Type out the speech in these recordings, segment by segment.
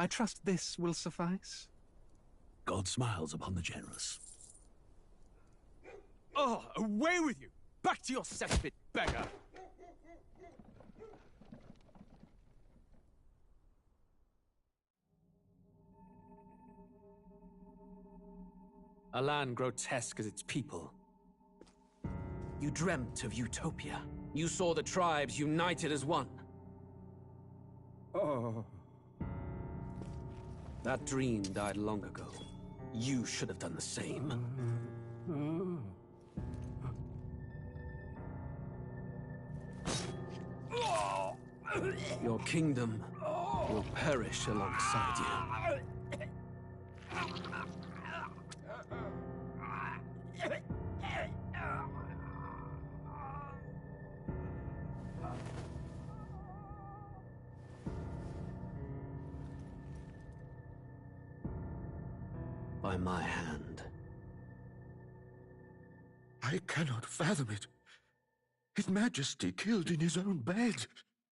I trust this will suffice. God smiles upon the generous. Oh, away with you! Back to your cesspit, beggar! A land grotesque as its people. You dreamt of utopia. You saw the tribes united as one. Oh. That dream died long ago. You should have done the same. Your kingdom will perish alongside you. By my hand. I cannot fathom it. His Majesty killed in his own bed.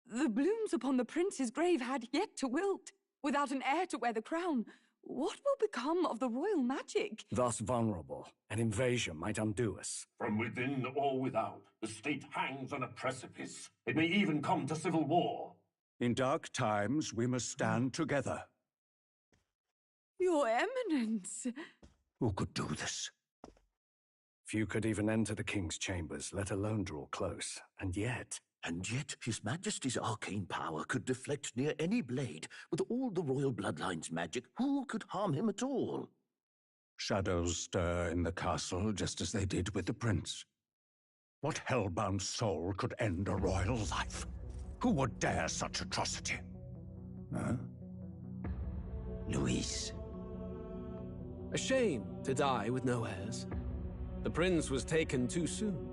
The blooms upon the prince's grave had yet to wilt. Without an heir to wear the crown, what will become of the royal magic? Thus vulnerable, an invasion might undo us. From within or without, the state hangs on a precipice. It may even come to civil war. In dark times, we must stand together. Your Eminence! Who could do this? Few could even enter the king's chambers, let alone draw close. And yet His Majesty's arcane power could deflect near any blade. With all the royal bloodline's magic, who could harm him at all? shadows stir in the castle just as they did with the prince. What hellbound soul could end a royal life? Who would dare such atrocity? Huh? Luis. A shame to die with no heirs. The prince was taken too soon.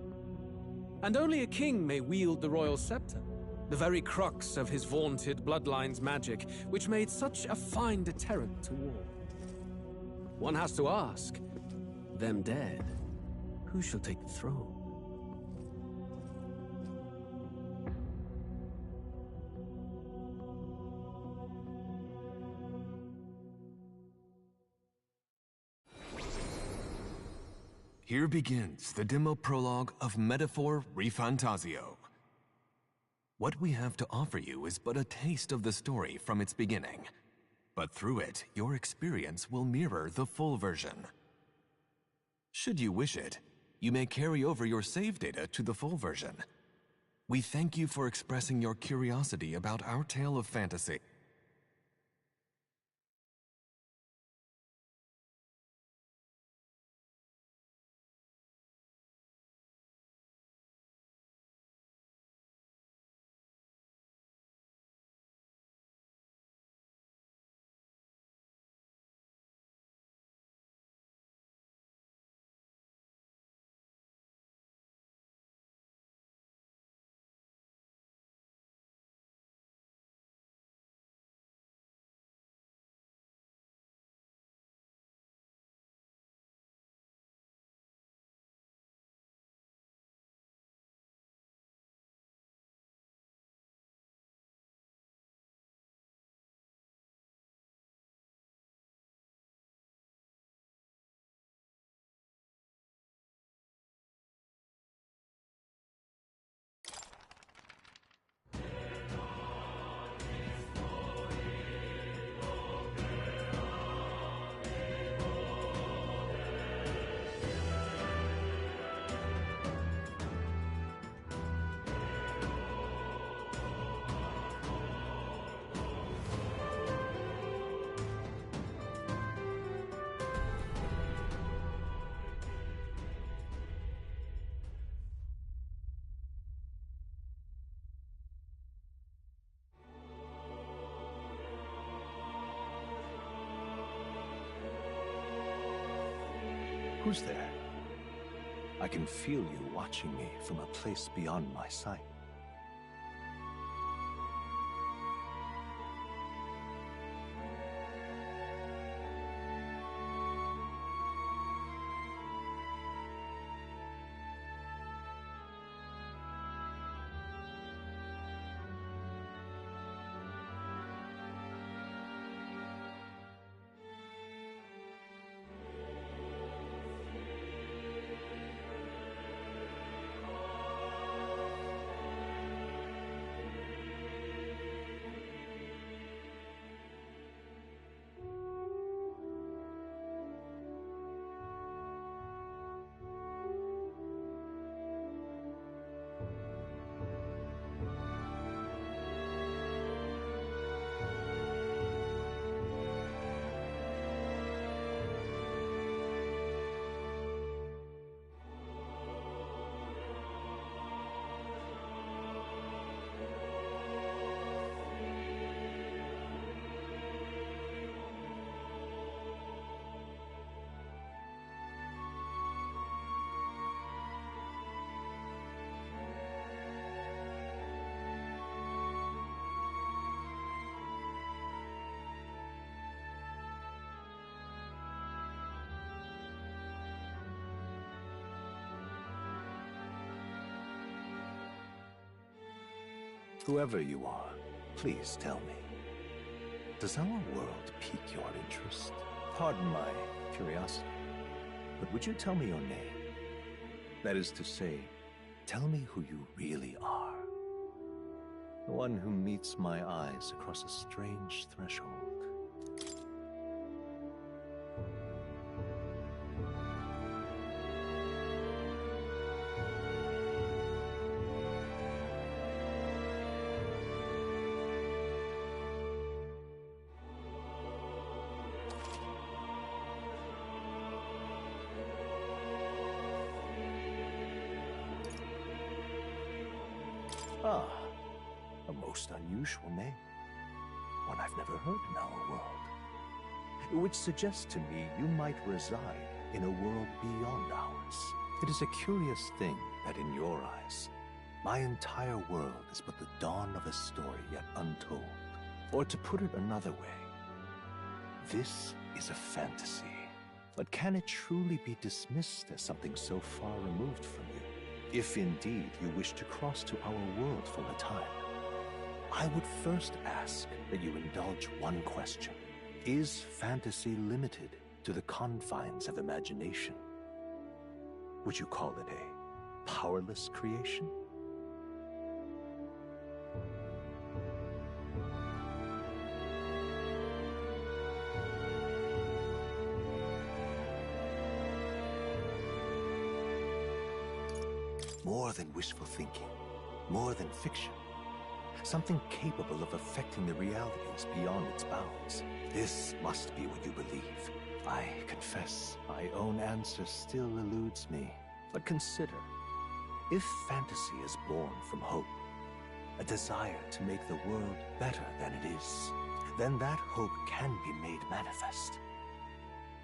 And only a king may wield the royal scepter, the very crux of his vaunted bloodline's magic, which made such a fine deterrent to war. One has to ask, them dead, who shall take the throne? Here begins the demo prologue of Metaphor Refantasio. What we have to offer you is but a taste of the story from its beginning, but through it, your experience will mirror the full version. Should you wish it, you may carry over your save data to the full version. We thank you for expressing your curiosity about our tale of fantasy. Who's there? I can feel you watching me from a place beyond my sight. Whoever you are, please tell me. Does our world pique your interest? Pardon my curiosity, but would you tell me your name? That is to say, tell me who you really are. The one who meets my eyes across a strange threshold. Ah, a most unusual name. One I've never heard in our world. Which suggests to me you might reside in a world beyond ours. It is a curious thing that in your eyes, my entire world is but the dawn of a story yet untold. Or to put it another way, this is a fantasy. But can it truly be dismissed as something so far removed from you? If indeed you wish to cross to our world for a time, I would first ask that you indulge one question. Is fantasy limited to the confines of imagination? Would you call it a powerless creation? More than wishful thinking, more than fiction. Something capable of affecting the realities beyond its bounds. This must be what you believe. I confess, my own answer still eludes me. But consider, if fantasy is born from hope, a desire to make the world better than it is, then that hope can be made manifest.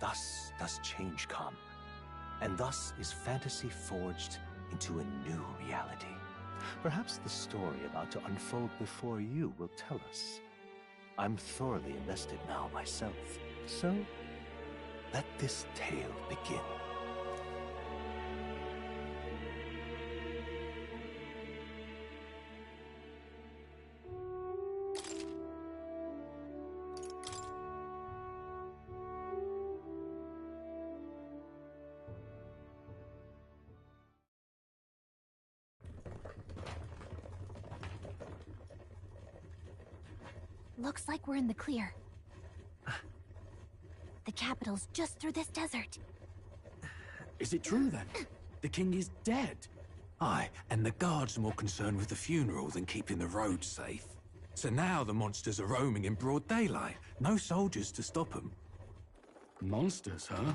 Thus does change come, and thus is fantasy forged into a new reality. Perhaps the story about to unfold before you will tell us. I'm thoroughly invested now myself, so let this tale begin. Looks like we're in the clear. The capital's just through this desert. Is it true then? The king is dead? Aye, and the guards are more concerned with the funeral than keeping the roads safe. So now the monsters are roaming in broad daylight. No soldiers to stop them. Monsters, huh?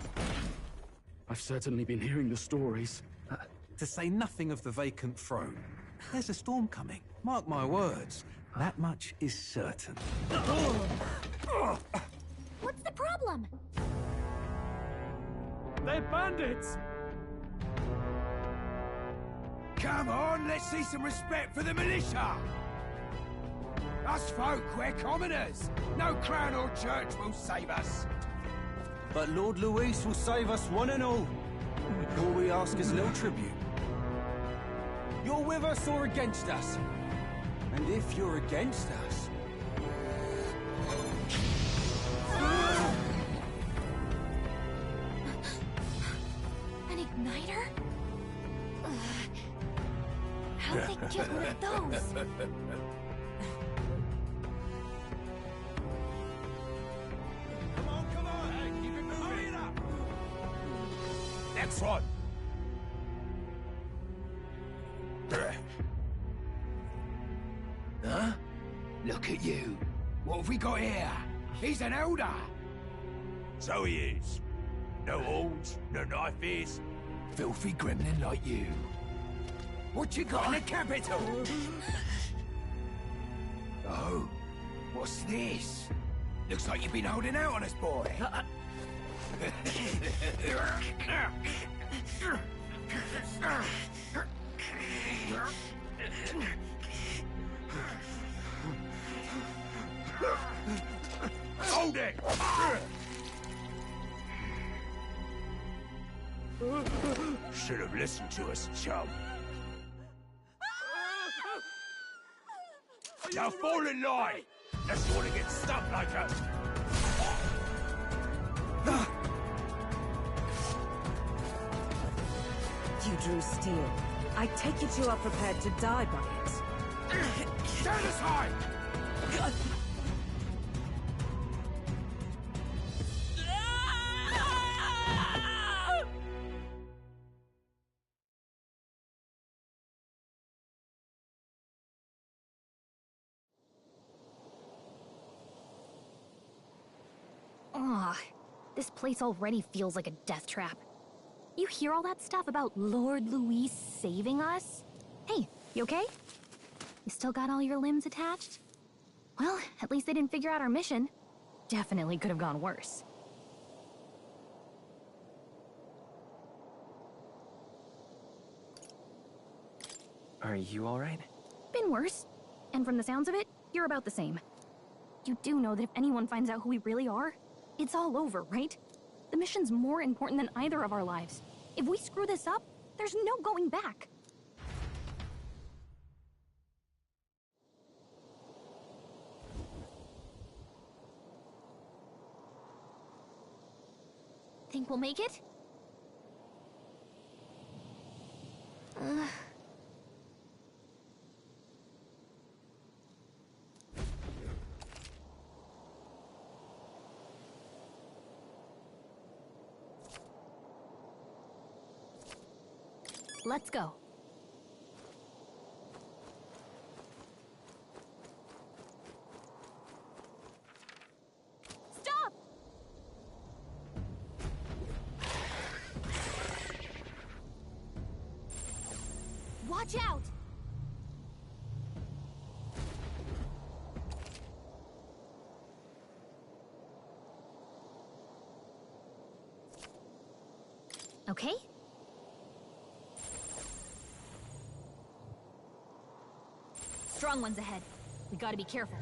I've certainly been hearing the stories. To say nothing of the vacant throne. There's a storm coming. Mark my words. That much is certain. What's the problem? They're bandits! Come on, let's see some respect for the militia! Us folk, we're commoners. No crown or church will save us. But Lord Luis will save us one and all. All we ask is a little tribute. You're with us or against us? And if you're against us... An igniter? How'd they get one of those? Come on, hey, keep it moving up! Next one! Huh? Look at you. What have we got here? He's an elder. So he is. No horns, no knife. Filthy gremlin like you. What you got in the capital? Oh, what's this? Looks like you've been holding out on us, boy. Hold it! Should have listened to us, chum. Now fall in line! Unless you want to get stuck like us! You drew steel. I take it you are prepared to die by it. Stand aside! Ugh, this place already feels like a death trap. You hear all that stuff about Lord Louis saving us? Hey, you okay? You still got all your limbs attached? Well, at least they didn't figure out our mission. Definitely could have gone worse. Are you alright? Been worse. And from the sounds of it, you're about the same. You do know that if anyone finds out who we really are, it's all over, right? The mission's more important than either of our lives. If we screw this up, there's no going back. Think we'll make it? Let's go. Stop! Watch out! Okay? Strong ones ahead. We gotta be careful.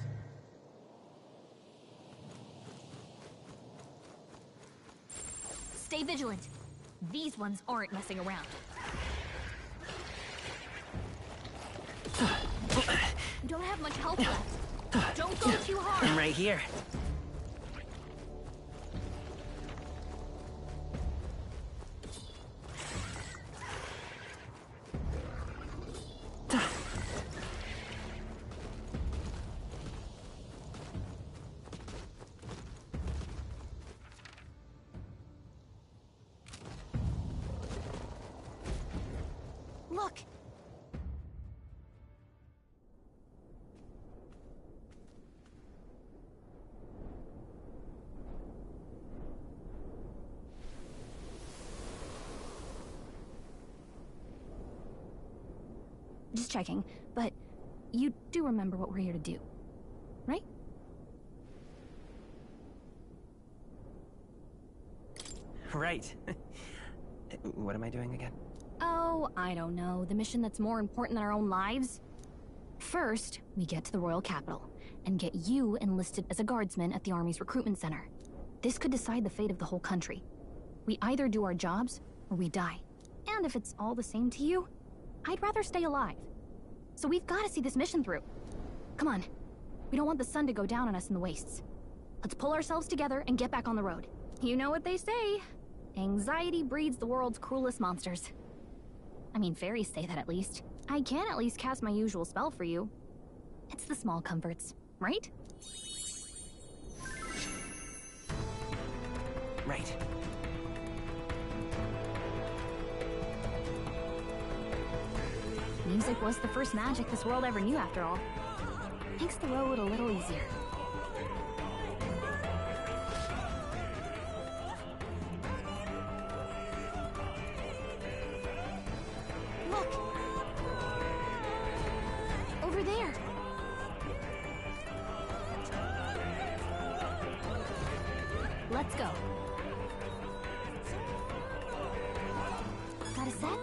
Stay vigilant. These ones aren't messing around. You don't have much health left. Don't go too hard. I'm right here. Look! Just checking, but you do remember what we're here to do, right? Right. What am I doing again? Oh, I don't know. The mission that's more important than our own lives? First, we get to the Royal Capital and get you enlisted as a guardsman at the Army's recruitment center. This could decide the fate of the whole country. We either do our jobs or we die. And if it's all the same to you, I'd rather stay alive. So we've got to see this mission through. Come on. We don't want the sun to go down on us in the wastes. Let's pull ourselves together and get back on the road. You know what they say. Anxiety breeds the world's cruelest monsters. I mean, fairies say that at least. I can at least cast my usual spell for you. It's the small comforts, right? Right. Music was the first magic this world ever knew, after all. Makes the road a little easier. Look! Over there! Let's go. Got a sec?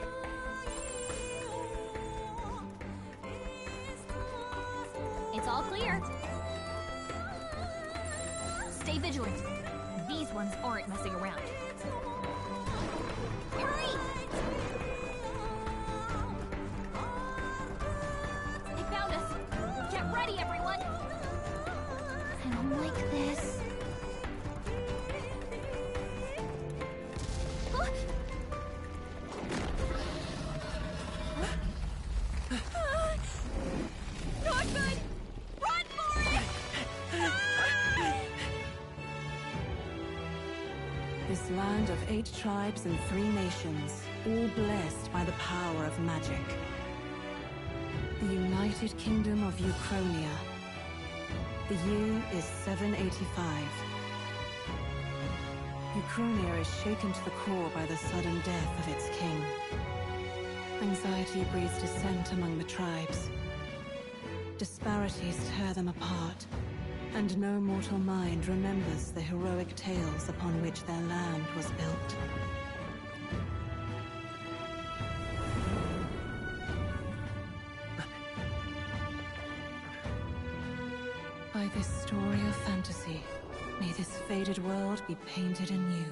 It's all clear. Stay vigilant. These ones aren't messing around. Hurry! They found us. Get ready, everyone! 8 tribes and 3 nations, all blessed by the power of magic. The United Kingdom of Uchronia. The year is 785. Uchronia is shaken to the core by the sudden death of its king. Anxiety breeds dissent among the tribes. Disparities tear them apart, and no mortal mind remembers the heroic tales upon which their land was built. By this story of fantasy, may this faded world be painted anew.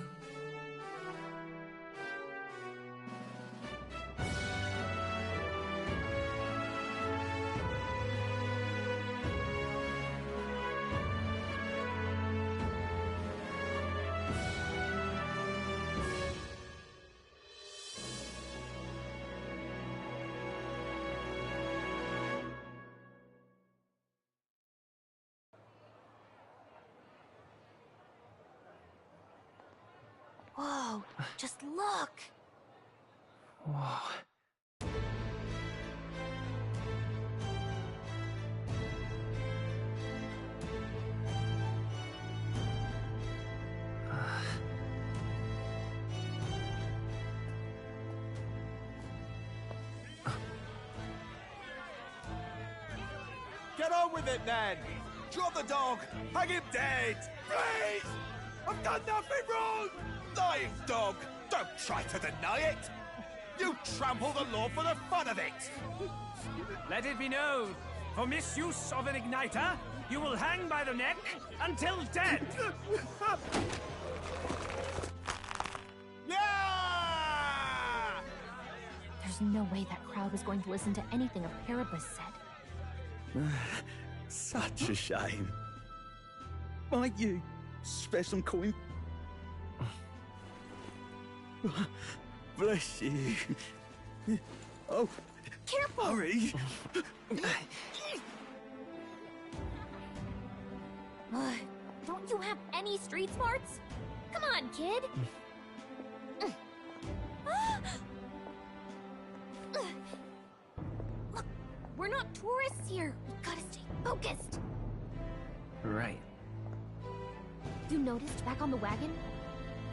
Whoa, just look! Whoa. Get on with it, then! Drop the dog! Hang him dead! Please! I've done nothing wrong! Lying dog! Don't try to deny it! You trample the law for the fun of it! Let it be known, for misuse of an igniter, you will hang by the neck until dead! Yeah! There's no way that crowd was going to listen to anything a Paribus said. Such a shame. Might you spare some coin? Bless you. Oh, careful! Hurry! Don't you have any street smarts? Come on, kid! Look, we're not tourists here. We gotta stay focused. Right. You noticed back on the wagon?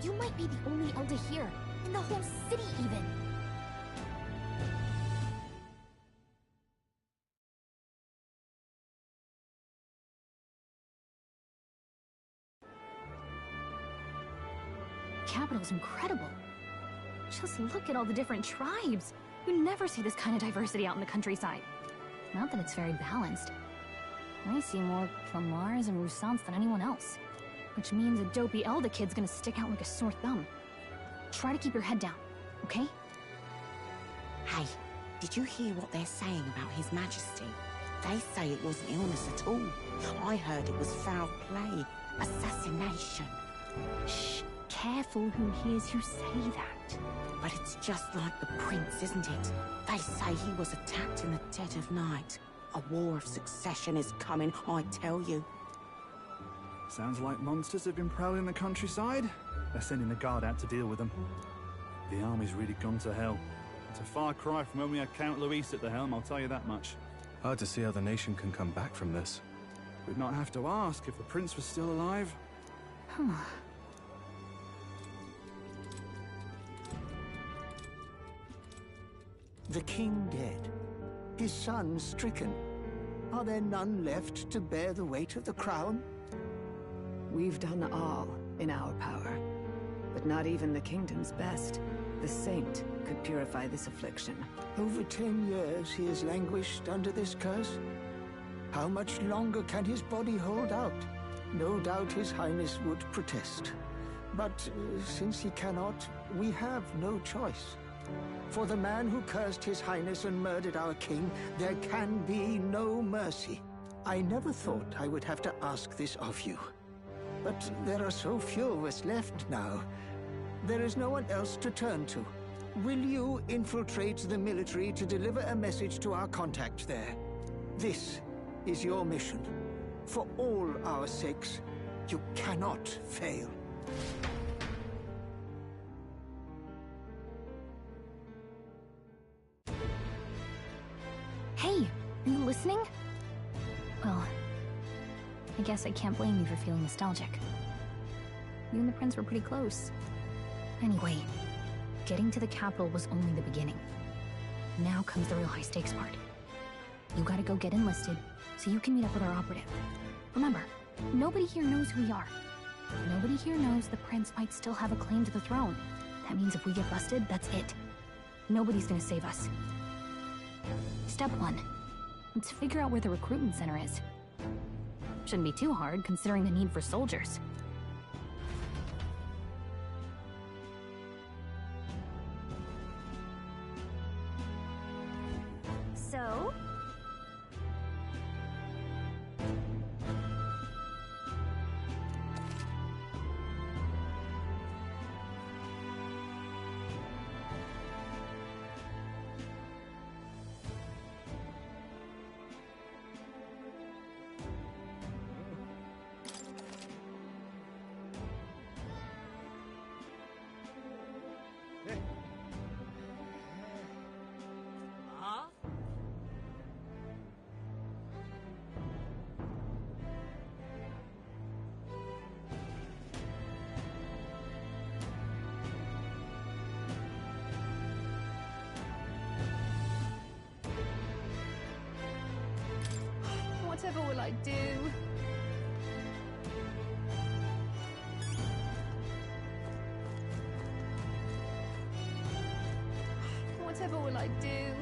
You might be the only elder here, in the whole city even. Capital's incredible. Just look at all the different tribes. You never see this kind of diversity out in the countryside. Not that it's very balanced. I see more Plamars and Roussants than anyone else. Which means a dopey Elda kid's gonna stick out like a sore thumb. Try to keep your head down, okay? Hey, did you hear what they're saying about His Majesty? They say it wasn't illness at all. I heard it was foul play, assassination. Shh, careful who hears you say that. But it's just like the prince, isn't it? They say he was attacked in the dead of night. A war of succession is coming, I tell you. Sounds like monsters have been prowling the countryside. They're sending the guard out to deal with them. The army's really gone to hell. It's a far cry from when we had Count Luis at the helm, I'll tell you that much. Hard to see how the nation can come back from this. We'd not have to ask if the prince was still alive. The king dead, his son stricken. Are there none left to bear the weight of the crown? We've done all in our power, but not even the kingdom's best. The saint could purify this affliction. Over 10 years he has languished under this curse. How much longer can his body hold out? No doubt his highness would protest. But since he cannot, we have no choice. For the man who cursed his highness and murdered our king, there can be no mercy. I never thought I would have to ask this of you. But there are so few of us left now. There is no one else to turn to. Will you infiltrate the military to deliver a message to our contact there? This is your mission. For all our sakes, you cannot fail. Are you listening? Well, I guess I can't blame you for feeling nostalgic. You and the prince were pretty close. Anyway, getting to the capital was only the beginning. Now comes the real high-stakes part. You gotta go get enlisted, so you can meet up with our operative. Remember, nobody here knows who we are. Nobody here knows the prince might still have a claim to the throne. That means if we get busted, that's it. Nobody's gonna save us. Step 1. Let's figure out where the recruitment center is. Shouldn't be too hard, considering the need for soldiers. So? Whatever will I do? Whatever will I do?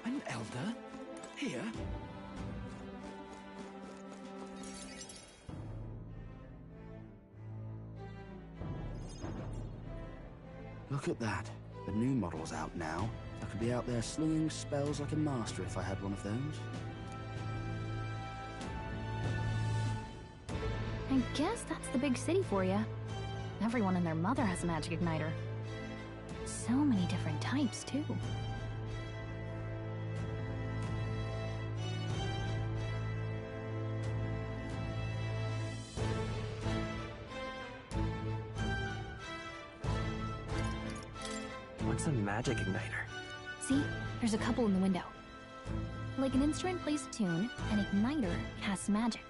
An elder? Here? Look at that. The new model's out now. I could be out there slinging spells like a master if I had one of those. I guess that's the big city for you. Everyone and their mother has a magic igniter. So many different types, too. What's a magic igniter? See? There's a couple in the window. Like an instrument plays a tune, an igniter casts magic.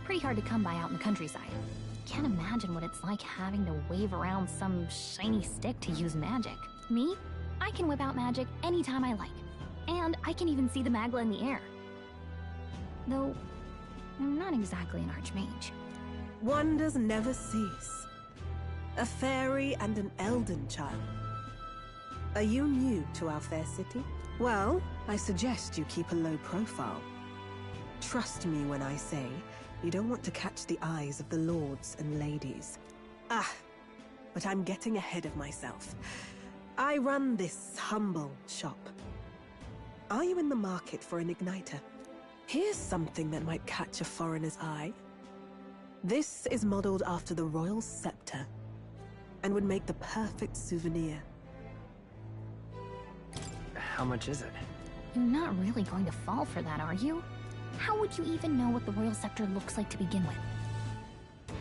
Pretty hard to come by out in the countryside. Can't imagine what it's like having to wave around some shiny stick to use magic. Me? I can whip out magic anytime I like. And I can even see the magla in the air. Though, I'm not exactly an archmage. Wonders never cease. A fairy and an elden child. Are you new to our fair city? Well, I suggest you keep a low profile. Trust me when I say you don't want to catch the eyes of the lords and ladies. But I'm getting ahead of myself. I run this humble shop. Are you in the market for an igniter? Here's something that might catch a foreigner's eye. This is modeled after the royal scepter and would make the perfect souvenir. How much is it? You're not really going to fall for that, are you? How would you even know what the royal scepter looks like to begin with?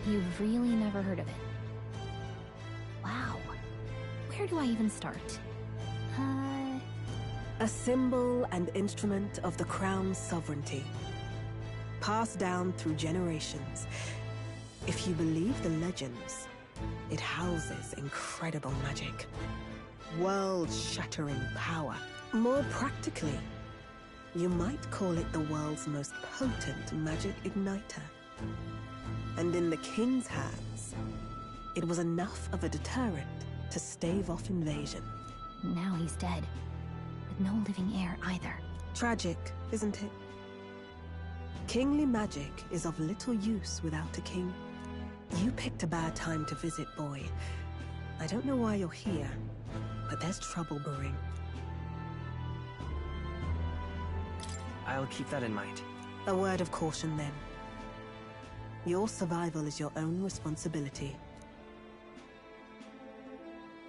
You've really never heard of it. Wow. Where do I even start? A symbol and instrument of the crown's sovereignty. Passed down through generations. If you believe the legends, it houses incredible magic. World-shattering power. More practically, you might call it the world's most potent magic igniter. And in the king's hands, it was enough of a deterrent to stave off invasion. Now he's dead, with no living heir either. Tragic, isn't it? Kingly magic is of little use without a king. You picked a bad time to visit, boy. I don't know why you're here, but there's trouble brewing. I'll keep that in mind. A word of caution, then. Your survival is your own responsibility.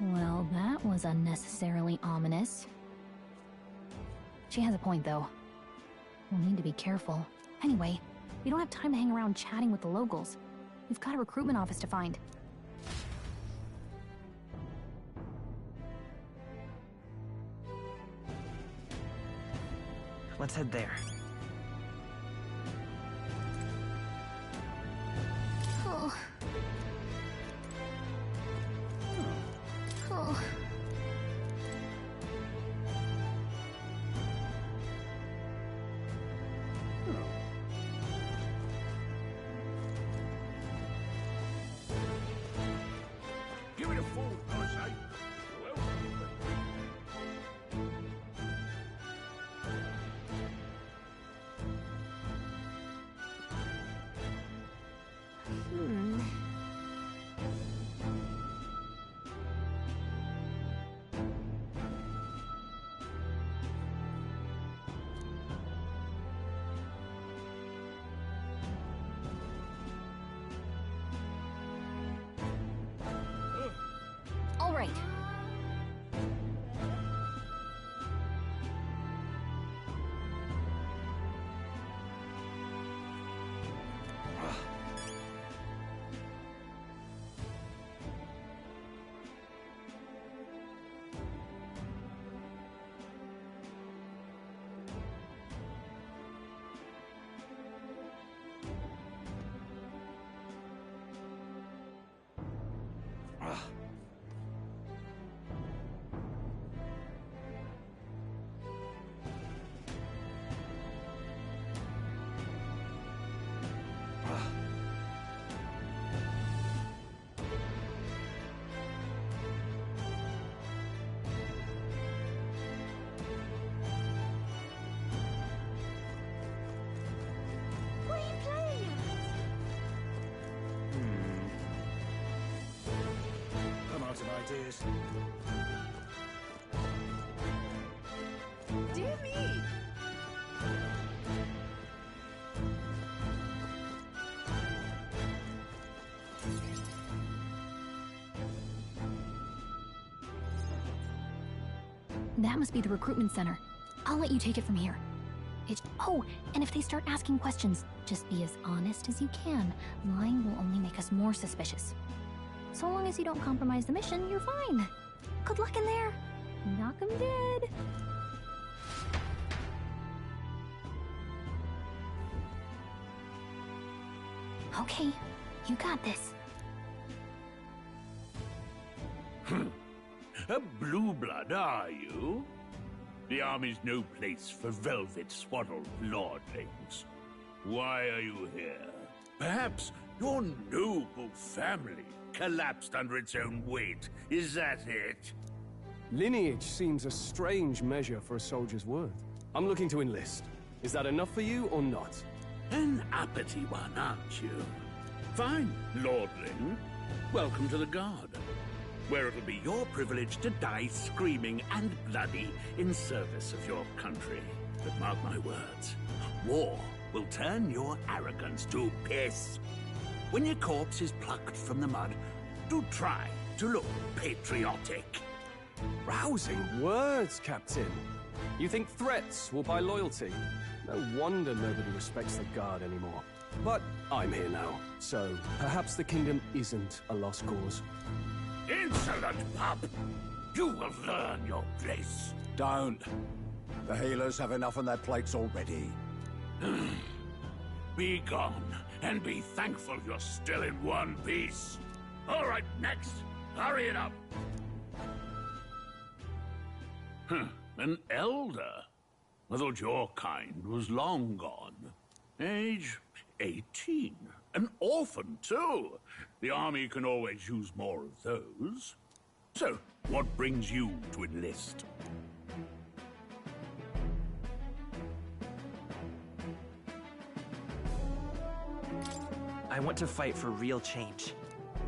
Well, that was unnecessarily ominous. She has a point, though. We'll need to be careful. Anyway, we don't have time to hang around chatting with the locals. We've got a recruitment office to find. Let's head there. Oh. Oh. Give it a full, I say. Well. All right. What are you playing I'm out of ideas. Dear me! That must be the recruitment center. I'll let you take it from here. Oh, and if they start asking questions, just be as honest as you can. Lying will only make us more suspicious. So long as you don't compromise the mission, you're fine. Good luck in there. Knock 'em dead. Okay, you got this. A blue blood, are you? The army's no place for velvet-swaddled lordlings. Why are you here? Perhaps your noble family collapsed under its own weight. Is that it? Lineage seems a strange measure for a soldier's worth. I'm looking to enlist. Is that enough for you or not? An uppity one, aren't you? Fine, lordling. Welcome to the Guard, where it'll be your privilege to die screaming and bloody in service of your country. But mark my words, war will turn your arrogance to piss. When your corpse is plucked from the mud, do try to look patriotic. Rousing words, Captain. You think threats will buy loyalty? No wonder nobody respects the Guard anymore. But I'm here now, so perhaps the kingdom isn't a lost cause. Insolent pup! You will learn your place. Don't. The healers have enough on their plates already. Be gone, and be thankful you're still in one piece. All right, next. Hurry it up. An elder? I thought your kind was long gone. Age 18. An orphan, too. The army can always use more of those. So, what brings you to enlist? I want to fight for real change.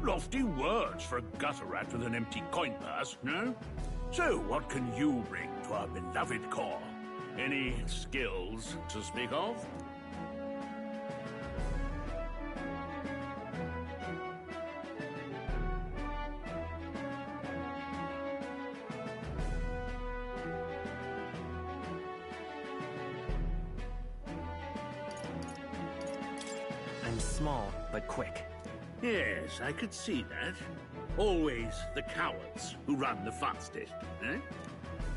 Lofty words for a gutter rat with an empty coin purse, no? So, what can you bring to our beloved corps? Any skills to speak of? I'm small, but quick. Yes, I could see that. Always the cowards who run the fastest, eh?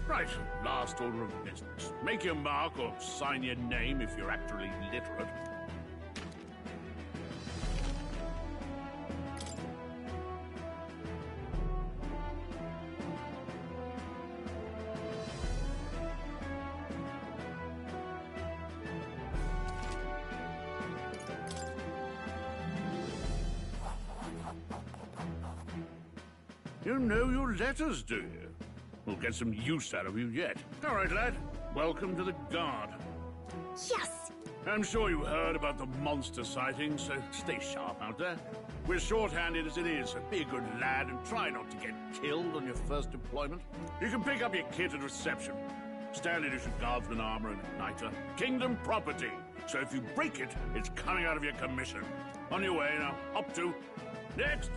Right, last order of business. Make your mark or sign your name if you're actually literate. You know your letters, do you? We'll get some use out of you yet. All right, lad. Welcome to the Guard. Yes! I'm sure you heard about the monster sightings, so stay sharp out there. We're short-handed as it is, so be a good lad and try not to get killed on your first deployment. You can pick up your kit at reception. Standard issue guardsman armor and igniter. Kingdom property. So if you break it, it's coming out of your commission. On your way now. Up to. Next!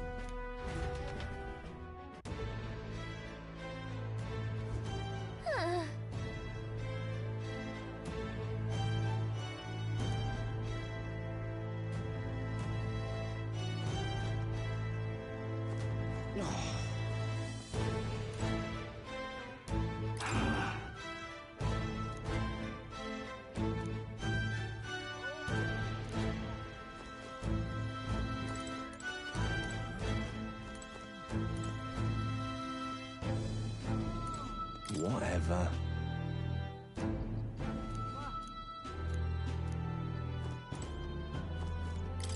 Whatever.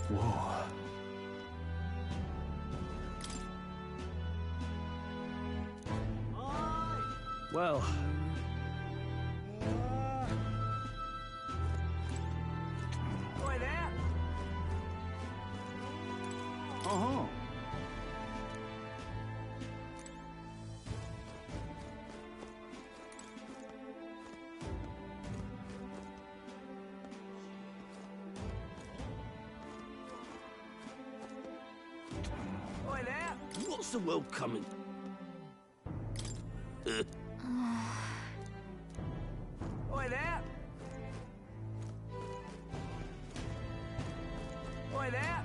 Whoa. Well. Boy there! Uh-huh. Boy there! What's the world coming? Boy there! Boy there!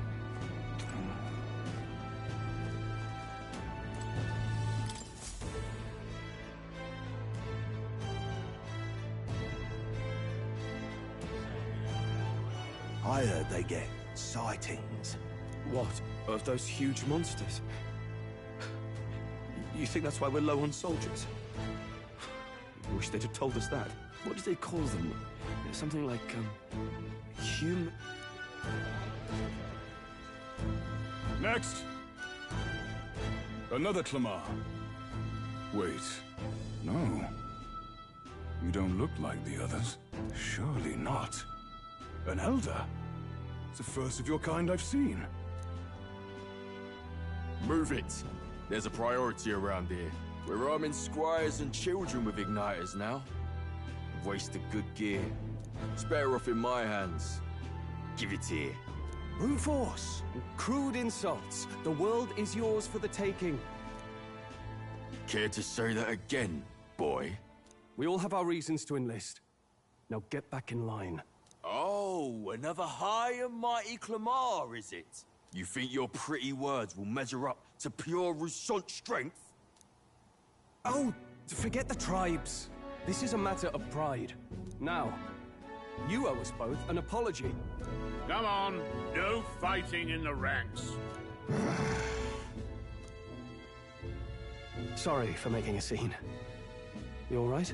I heard they get sightings. What? Of those huge monsters? You think that's why we're low on soldiers? I wish they'd have told us that. What do they call them? Something like, human... Next! Another Clamar. Wait, no. You don't look like the others. Surely not. An elder? It's the first of your kind I've seen. Move it. There's a priority around here. We're arming squires and children with igniters now. Wasted good gear. It's better off in my hands. Give it here. Brute force! Crude insults! The world is yours for the taking. Care to say that again, boy? We all have our reasons to enlist. Now get back in line. Oh, another high and mighty Clamar, is it? You think your pretty words will measure up to pure Roussant strength? Oh, forget the tribes. This is a matter of pride. Now, you owe us both an apology. Come on, no fighting in the ranks. Sorry for making a scene. You all right?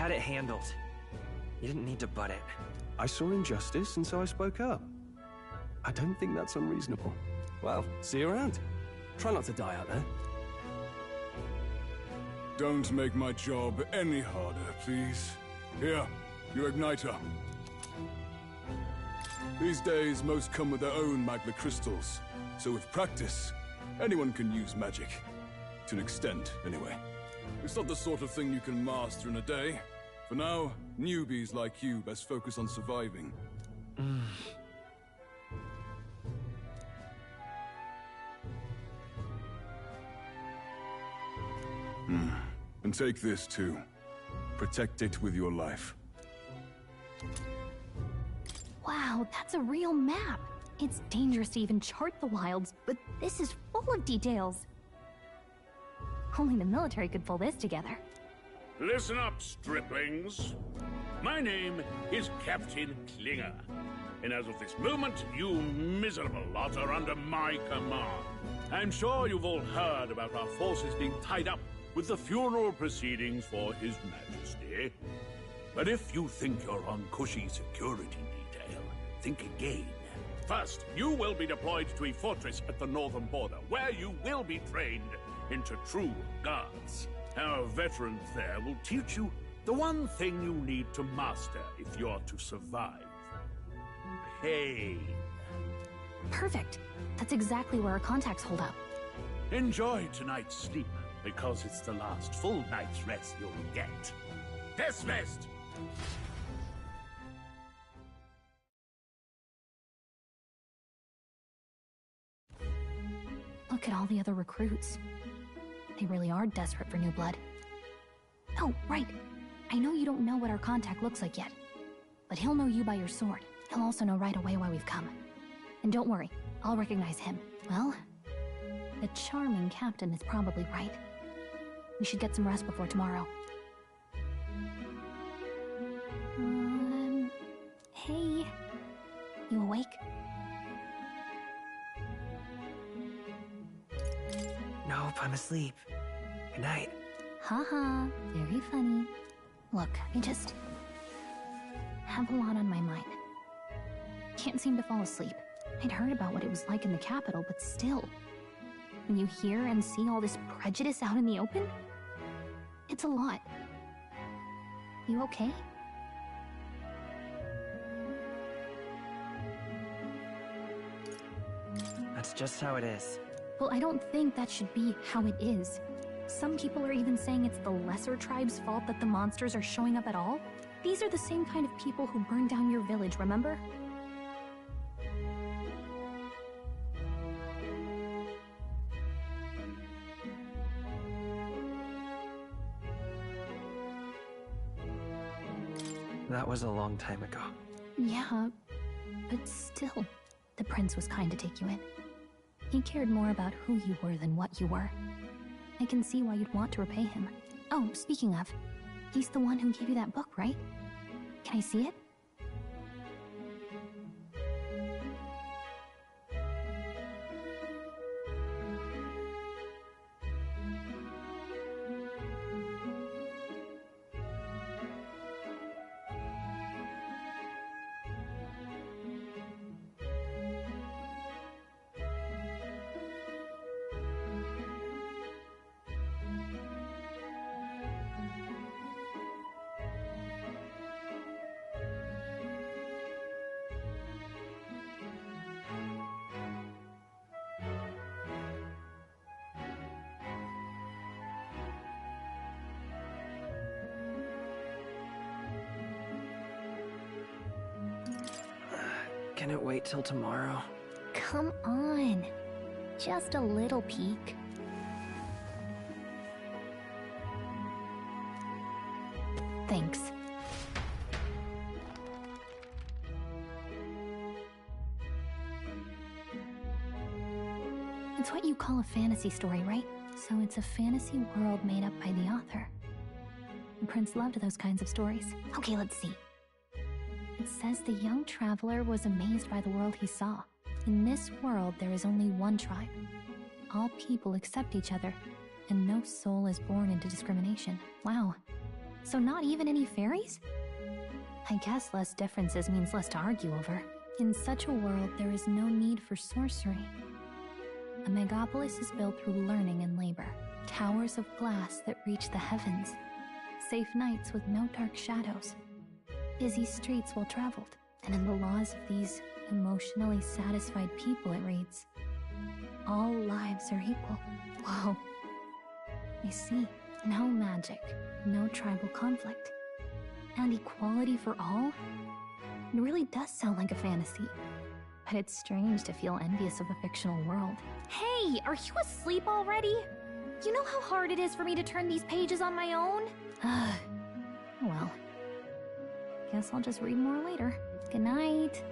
had it handled. You didn't need to butt it. I saw injustice, and so I spoke up. I don't think that's unreasonable. Well, see you around. Try not to die out there. Don't make my job any harder, please. Here, your igniter. These days, most come with their own magma crystals. So with practice, anyone can use magic. To an extent, anyway. It's not the sort of thing you can master in a day. For now, newbies like you best focus on surviving. And take this too. Protect it with your life. Wow, that's a real map. It's dangerous to even chart the wilds, but this is full of details. Only the military could pull this together. Listen up, striplings. My name is Captain Klinger. And as of this moment, you miserable lot are under my command. I'm sure you've all heard about our forces being tied up with the funeral proceedings for His Majesty. But if you think you're on cushy security detail, think again. First, you will be deployed to a fortress at the northern border, where you will be trained into true guards. Our veterans there will teach you the one thing you need to master if you're to survive. Pain. Perfect. That's exactly where our contacts hold up. Enjoy tonight's sleep, because it's the last full night's rest you'll get. Dismissed! Look at all the other recruits. They really are desperate for new blood. Oh, right. I know you don't know what our contact looks like yet, but he'll know you by your sword. He'll also know right away why we've come. And don't worry, I'll recognize him. Well, the charming captain is probably right. We should get some rest before tomorrow. Hey. You awake? Nope, I'm asleep. Good night. Haha, very funny. Look, I just have a lot on my mind. Can't seem to fall asleep. I'd heard about what it was like in the capital, but still. When you hear and see all this prejudice out in the open, it's a lot. You okay? That's just how it is. Well, I don't think that should be how it is. Some people are even saying it's the lesser tribe's fault that the monsters are showing up at all. These are the same kind of people who burned down your village, remember? That was a long time ago. Yeah, but still, the prince was kind to take you in. He cared more about who you were than what you were. I can see why you'd want to repay him. Oh, speaking of, he's the one who gave you that book, right? Can I see it? Can it wait till tomorrow? Come on. Just a little peek. Thanks. It's what you call a fantasy story, right? So it's a fantasy world made up by the author. The prince loved those kinds of stories. Okay, let's see. It says the young traveler was amazed by the world he saw. In this world, there is only one tribe. All people accept each other, and no soul is born into discrimination. Wow. So not even any fairies? I guess less differences means less to argue over. In such a world, there is no need for sorcery. A megapolis is built through learning and labor. Towers of glass that reach the heavens. Safe nights with no dark shadows. Busy streets well traveled. And in the laws of these emotionally satisfied people, it reads, all lives are equal. Whoa. I see. No magic, no tribal conflict. And equality for all? It really does sound like a fantasy. But it's strange to feel envious of a fictional world. Hey, are you asleep already? You know how hard it is for me to turn these pages on my own? Well, guess I'll just read more later. Good night.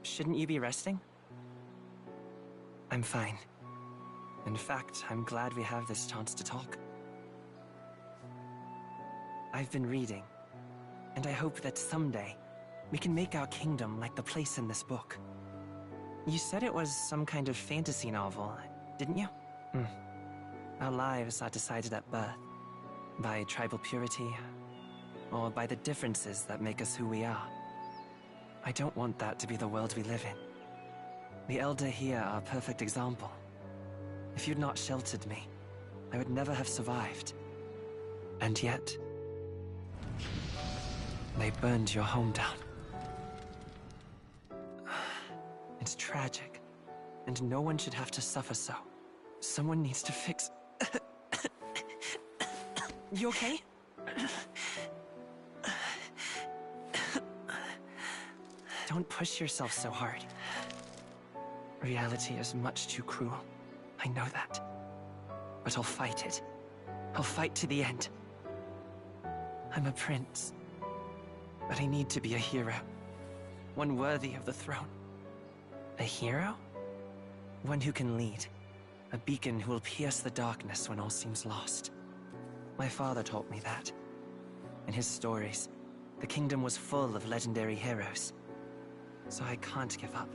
Shouldn't you be resting? I'm fine. In fact, I'm glad we have this chance to talk. I've been reading, and I hope that someday we can make our kingdom like the place in this book. You said it was some kind of fantasy novel, didn't you? Our lives are decided at birth, by tribal purity, or by the differences that make us who we are. I don't want that to be the world we live in. The Elder here are a perfect example. If you'd not sheltered me, I would never have survived. And yet, they burned your home down. It's tragic, and no one should have to suffer so. Someone needs to fix... You okay? Don't push yourself so hard. Reality is much too cruel. I know that. But I'll fight it. I'll fight to the end. I'm a prince. But I need to be a hero. One worthy of the throne. A hero? One who can lead. A beacon who will pierce the darkness when all seems lost. My father taught me that. In his stories, the kingdom was full of legendary heroes. So I can't give up.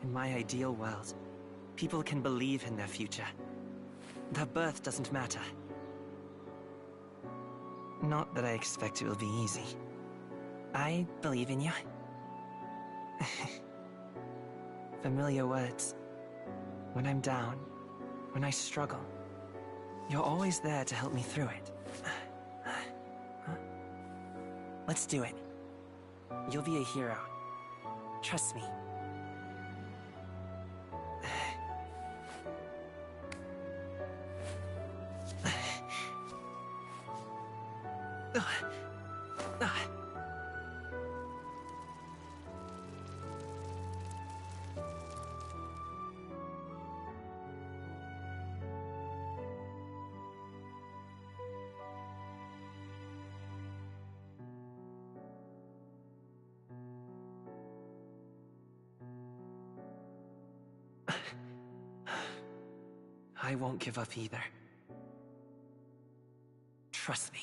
In my ideal world, people can believe in their future. Their birth doesn't matter. Not that I expect it will be easy. I believe in you. Familiar words. When I'm down, when I struggle, you're always there to help me through it. Let's do it. You'll be a hero. Trust me. I won't give up either. Trust me.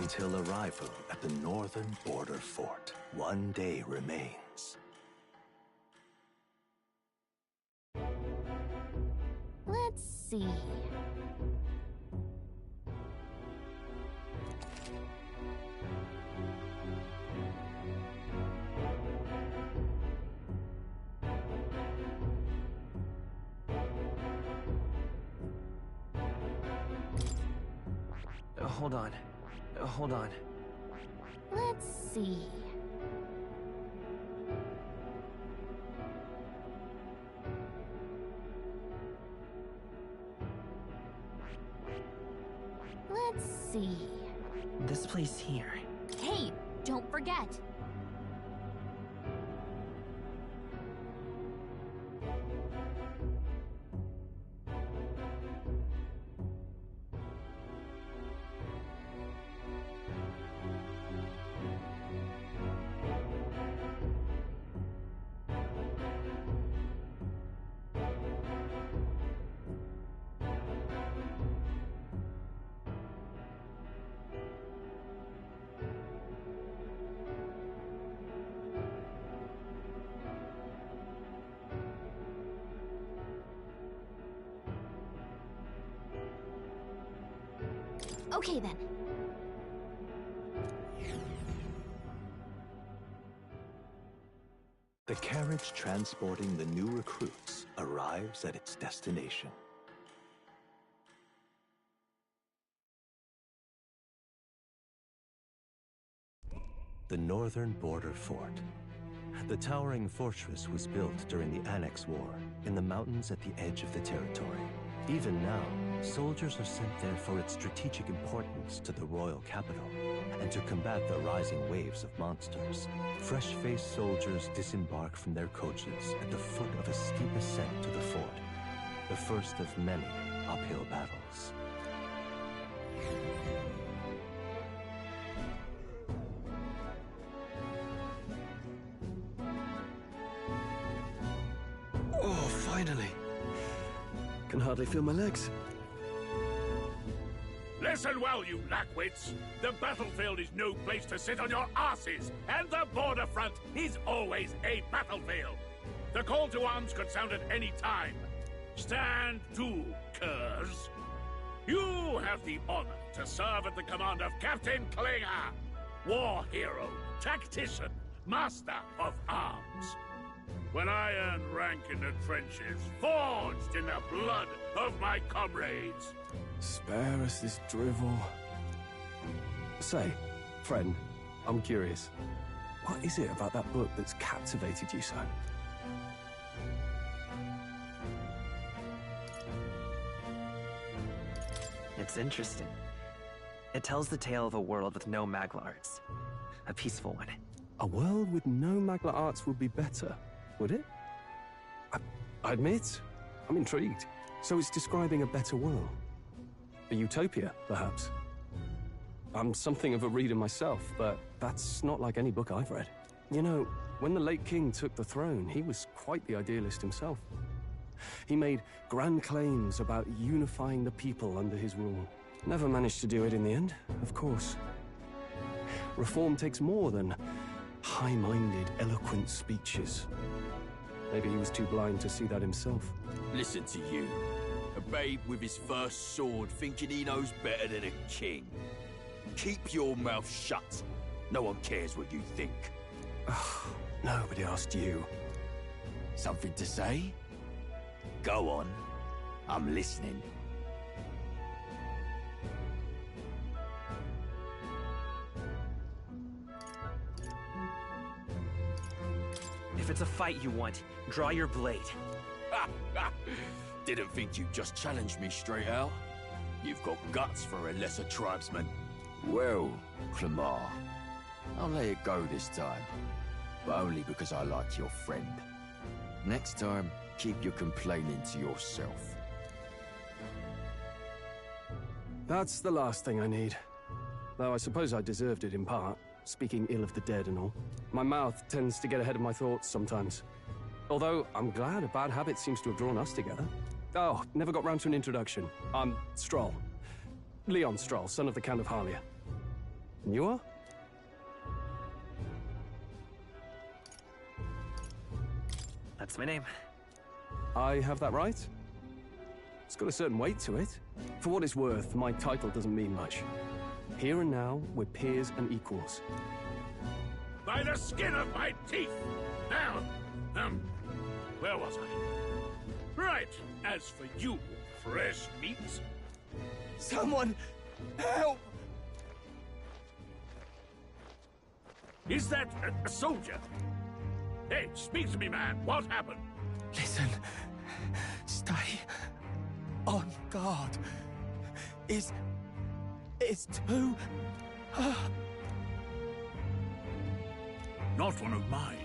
until arrival at the northern border fort. One day remains. Let's see. Hold on. Hold on. Let's see. Let's see. This place here. Hey, don't forget. Okay then. The carriage transporting the new recruits arrives at its destination. The northern border fort. The towering fortress was built during the Annex War in the mountains at the edge of the territory. Even now, soldiers are sent there for its strategic importance to the royal capital and to combat the rising waves of monsters. Fresh-faced soldiers disembark from their coaches at the foot of a steep ascent to the fort, the first of many uphill battles. Oh, finally. Can hardly feel my legs. Listen well, you lackwits. The battlefield is no place to sit on your asses, and the border front is always a battlefield. The call to arms could sound at any time. Stand to, curs. You have the honor to serve at the command of Captain Klinger, war hero, tactician, master of arms. When I earned rank in the trenches, forged in the blood of my comrades. Spare us this drivel. Say, friend, I'm curious. What is it about that book that's captivated you so? It's interesting. It tells the tale of a world with no Magla arts. A peaceful one. A world with no Magla arts would be better, would it? I admit, I'm intrigued. So it's describing a better world. A utopia, perhaps. I'm something of a reader myself, but that's not like any book I've read. You know, when the late king took the throne, he was quite the idealist himself. He made grand claims about unifying the people under his rule. Never managed to do it in the end, of course. Reform takes more than high-minded, eloquent speeches. Maybe he was too blind to see that himself. Listen to you. A babe with his first sword thinking he knows better than a king. Keep your mouth shut. No one cares what you think. Nobody asked you. Something to say? Go on. I'm listening. If it's a fight you want, draw your blade. Didn't think you'd just challenge me straight out. You've got guts for a lesser tribesman. Well, Clemar, I'll let it go this time. But only because I like your friend. Next time, keep your complaining to yourself. That's the last thing I need. Though I suppose I deserved it in part, speaking ill of the dead and all. My mouth tends to get ahead of my thoughts sometimes. Although, I'm glad a bad habit seems to have drawn us together. Oh, never got round to an introduction. I'm Stroll. Leon Stroll, son of the Count of Harlia. And you are? That's my name. I have that right? It's got a certain weight to it. For what it's worth, my title doesn't mean much. Here and now, we're peers and equals. By the skin of my teeth! Now, where was I? Right, as for you, fresh meats. Someone, help! Is that a soldier? Hey, speak to me, man. What happened? Listen, stay on guard. It's too... Not one of mine.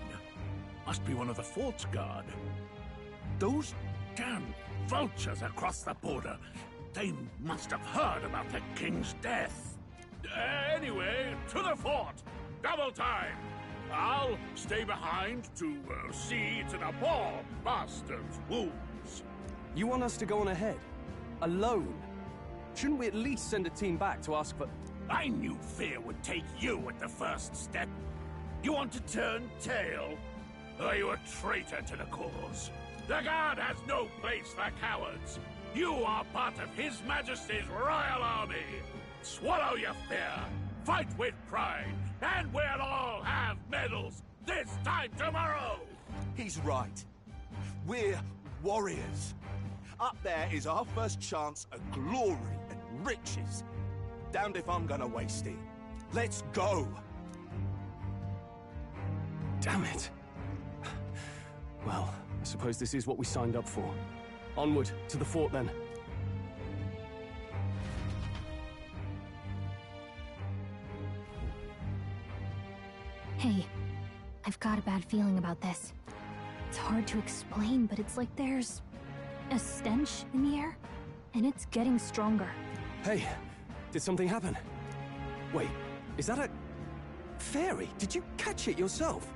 Must be one of the fort's guard. Those damn vultures across the border. They must have heard about the king's death. Anyway, to the fort. Double time. I'll stay behind to see to the poor bastard's wounds. You want us to go on ahead? Alone? Shouldn't we at least send a team back to ask for... I knew fear would take you at the first step. You want to turn tail? Are you a traitor to the cause? The Guard has no place for cowards. You are part of His Majesty's Royal Army. Swallow your fear. Fight with pride. And we'll all have medals this time tomorrow. He's right. We're warriors. Up there is our first chance at glory and riches. Damned if I'm gonna waste it. Let's go! Damn it. Well, I suppose this is what we signed up for. Onward, to the fort then. Hey, I've got a bad feeling about this. It's hard to explain, but it's like there's a stench in the air, and it's getting stronger. Hey, did something happen? Wait, is that a... fairy? Did you catch it yourself?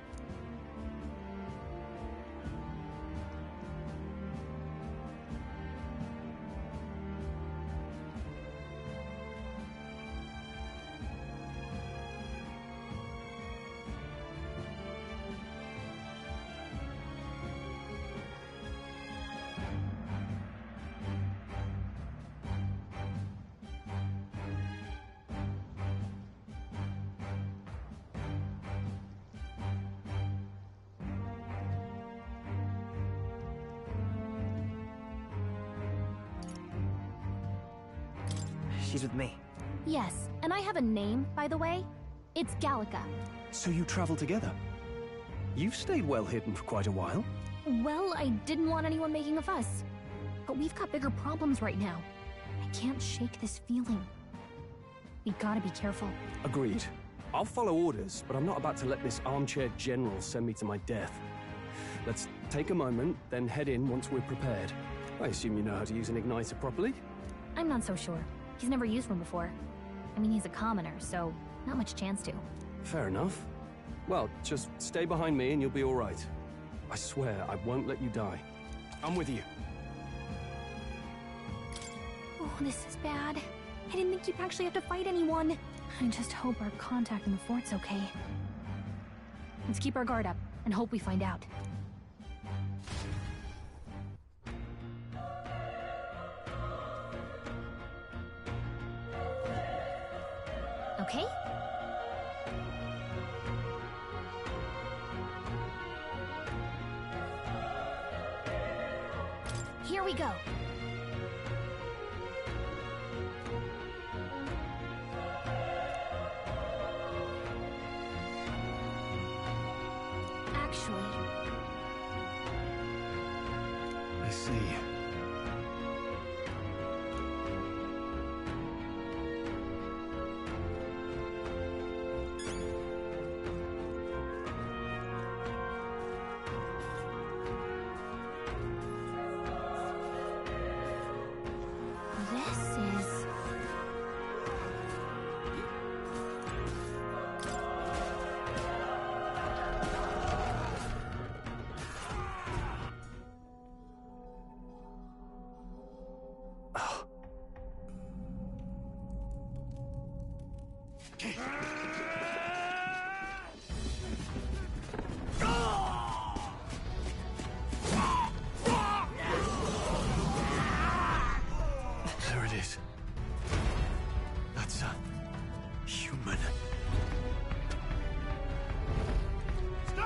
She's with me. Yes, and I have a name, by the way. It's Gallica. So you travel together? You've stayed well hidden for quite a while. Well, I didn't want anyone making a fuss. But we've got bigger problems right now. I can't shake this feeling. We gotta be careful. Agreed. I'll follow orders, but I'm not about to let this armchair general send me to my death. Let's take a moment, then head in once we're prepared. I assume you know how to use an igniter properly? I'm not so sure. He's never used one before. I mean, he's a commoner, so not much chance to. Fair enough. Well, just stay behind me and you'll be all right. I swear I won't let you die. I'm with you. Oh, this is bad. I didn't think you'd actually have to fight anyone. I just hope our contact in the fort's okay. Let's keep our guard up and hope we find out. Okay? Here we go. Actually... I see. This is...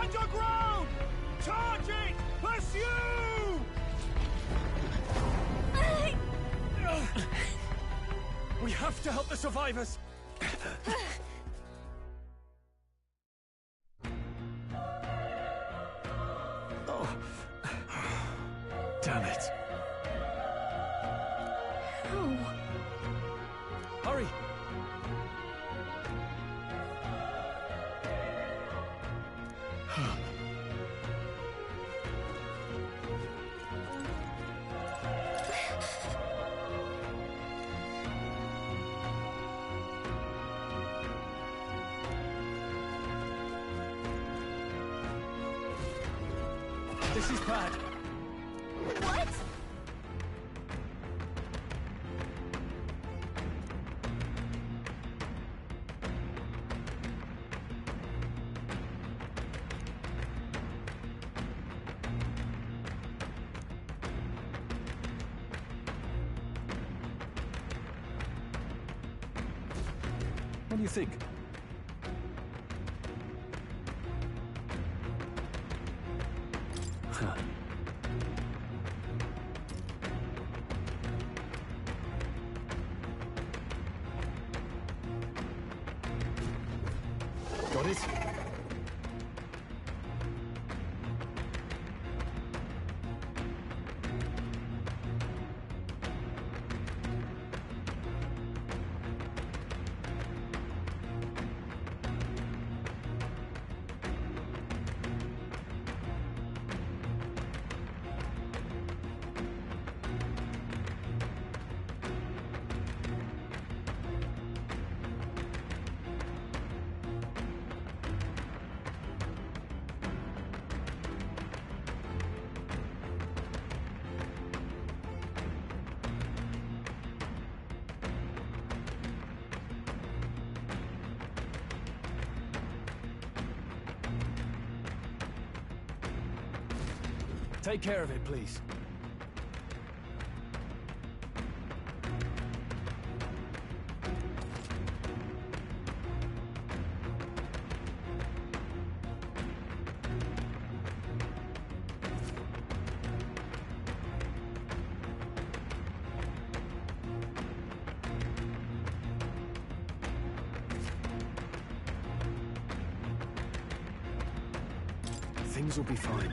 Stand your ground! Charging! Pursue! We have to help the survivors! Oh. Damn it. How? Hurry! This is bad. What? What do you think? Huh. Got it? Take care of it, please. Things will be fine.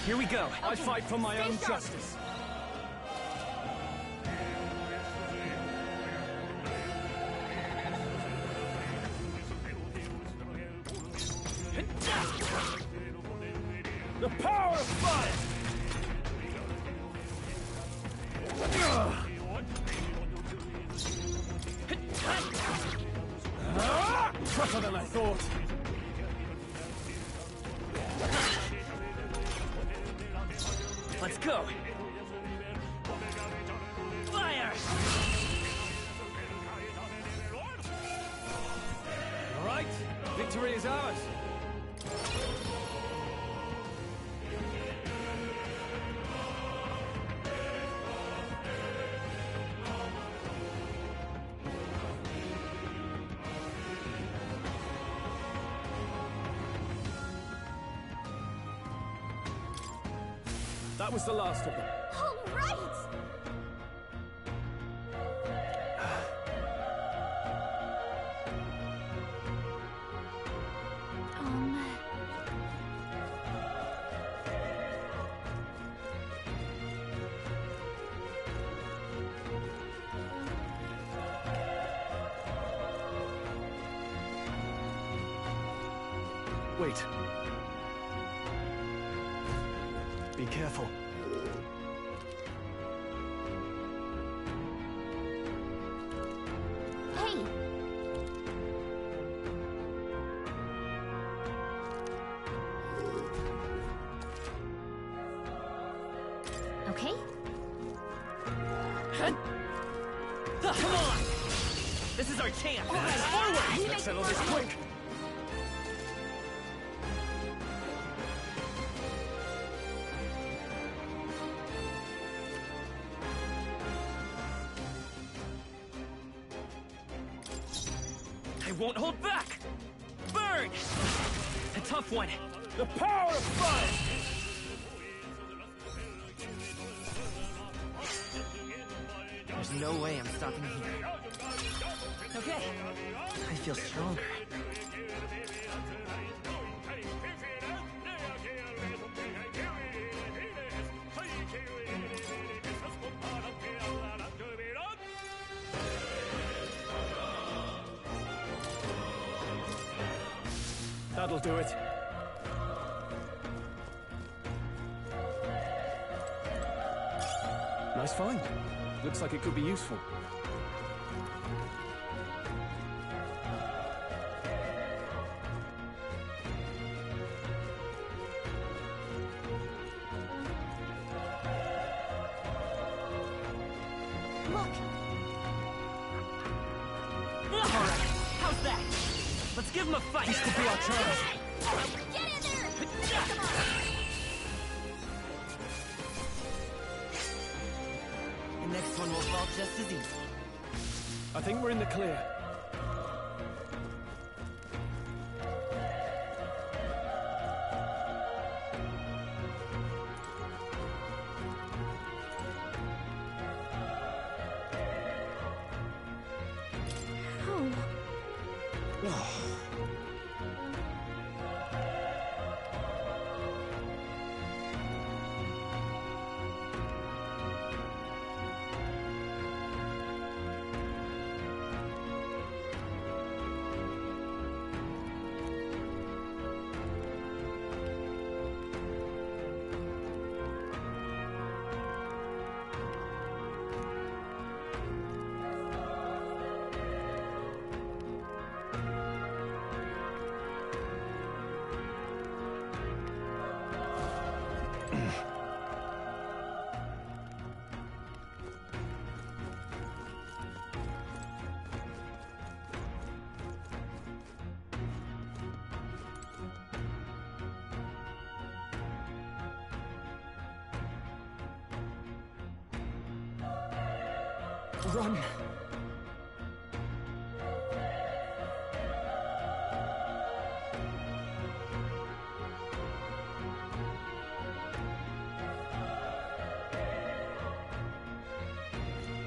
Here we go. I fight for my own justice. The power of fire! Tougher than I thought. Let's go! Fire! All right, victory is ours. That was the last of them. All right! Wait. Be careful. Hey! Okay? Come on! This is our chance! Forward! Let's settle this quick! I won't hold back! Burn! A tough one. The power of fire! There's no way I'm stopping here. Okay. I feel stronger. That'll do it. Nice find. Looks like it could be useful. Look! Alright, how's that? Let's give him a fight! This could be our chance! Get in there! Come on! The next one will fall just as easy. I think we're in the clear. Run!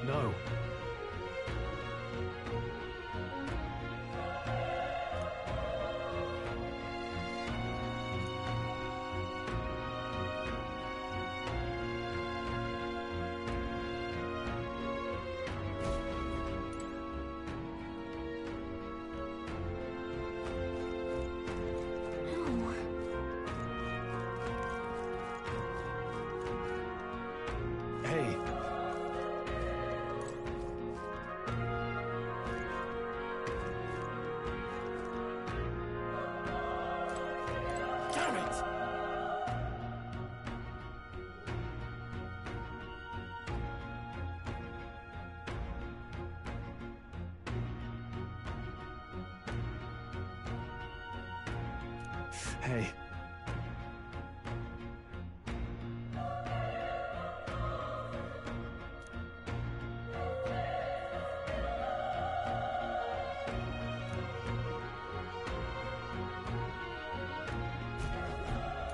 No. Hey. Damn it! Hey.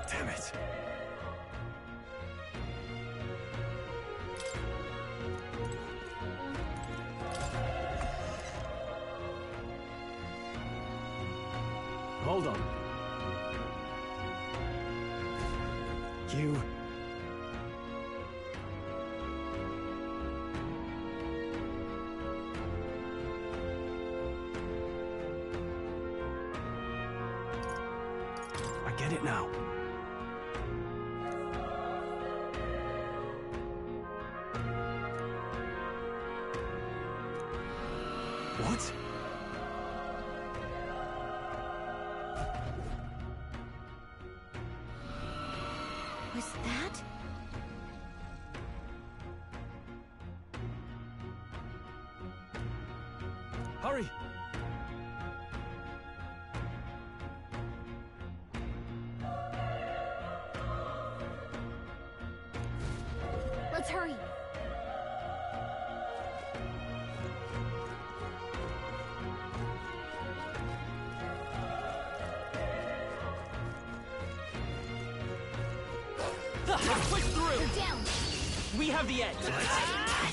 Damn it. Hold on. You... I get it now. What? Was that? Hurry! Let's hurry. Let's push through! You're down! We have the edge!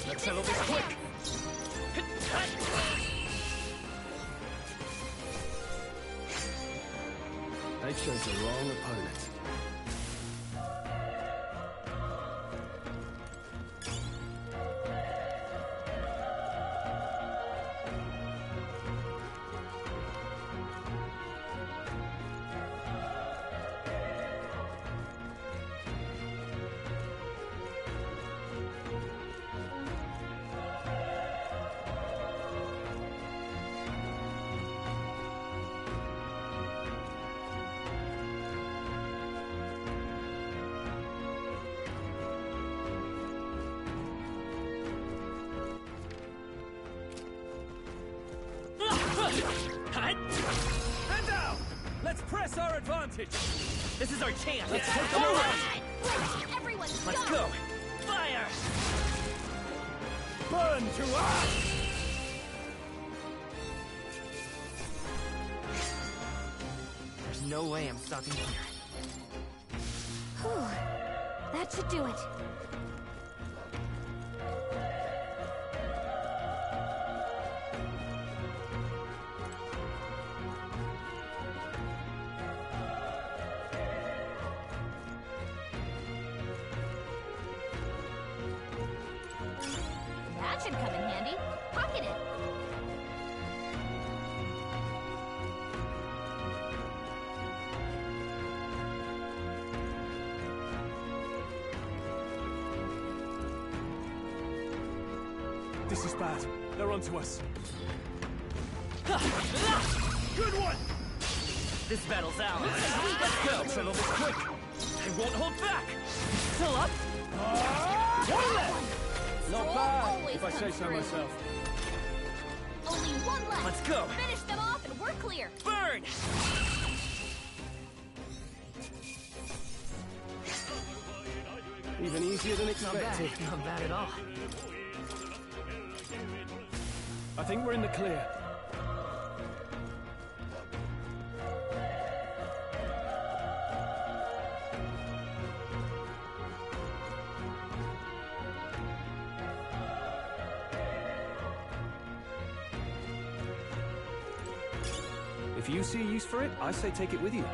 Let's settle this quick! They chose the wrong opponent. Stand down! Let's press our advantage! This is our chance! Let's take them all out! Everyone, Let's go! Fire! Burn to us! There's no way I'm stopping here. Whew. That should do it. That should come in handy. Pocket it. This is bad. They're onto us. Good one! This battle's ours. Let's go! Settle this quick! I won't hold back! Still up? One left! Not Stroll bad, always if I say comes so through. myself. Only one left. Let's go. Finish them off and we're clear. Burn! Even easier than expected. Not bad at all. I think we're in the clear. If you see a use for it, I say take it with you.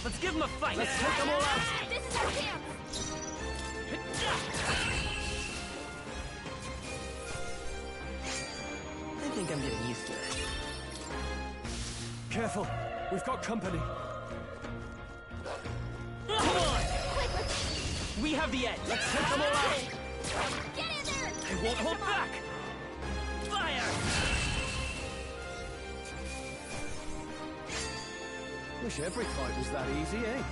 Let's give them a fight! Let's take them all out! This is our chance! I think I'm getting used to this. Careful, we've got company. Come on! We have the edge! Let's take them all out! Get in there! I won't hold back! Fire! Wish every fight was that easy, eh?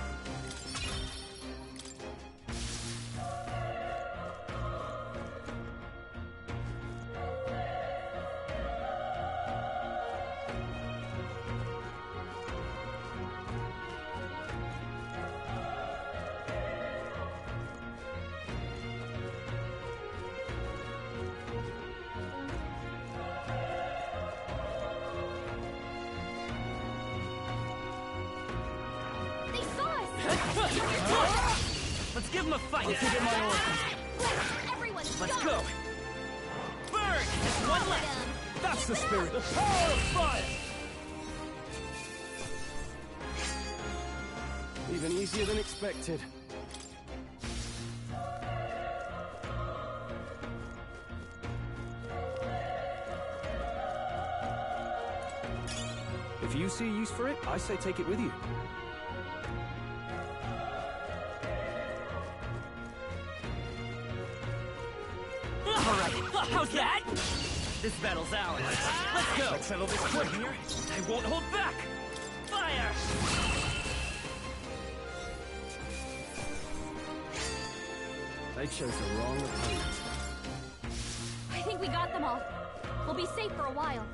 Give him a fight! I'll give it my all. Everyone, Let's go! Burn! Just one left! That's the spirit! The power of fire! Even easier than expected. If you see use for it, I say take it with you. Alright, how's that? This battle's ours. Let's go! Let's settle this quick here. I won't hold back! Fire! They chose the wrong opponent. I think we got them all. We'll be safe for a while.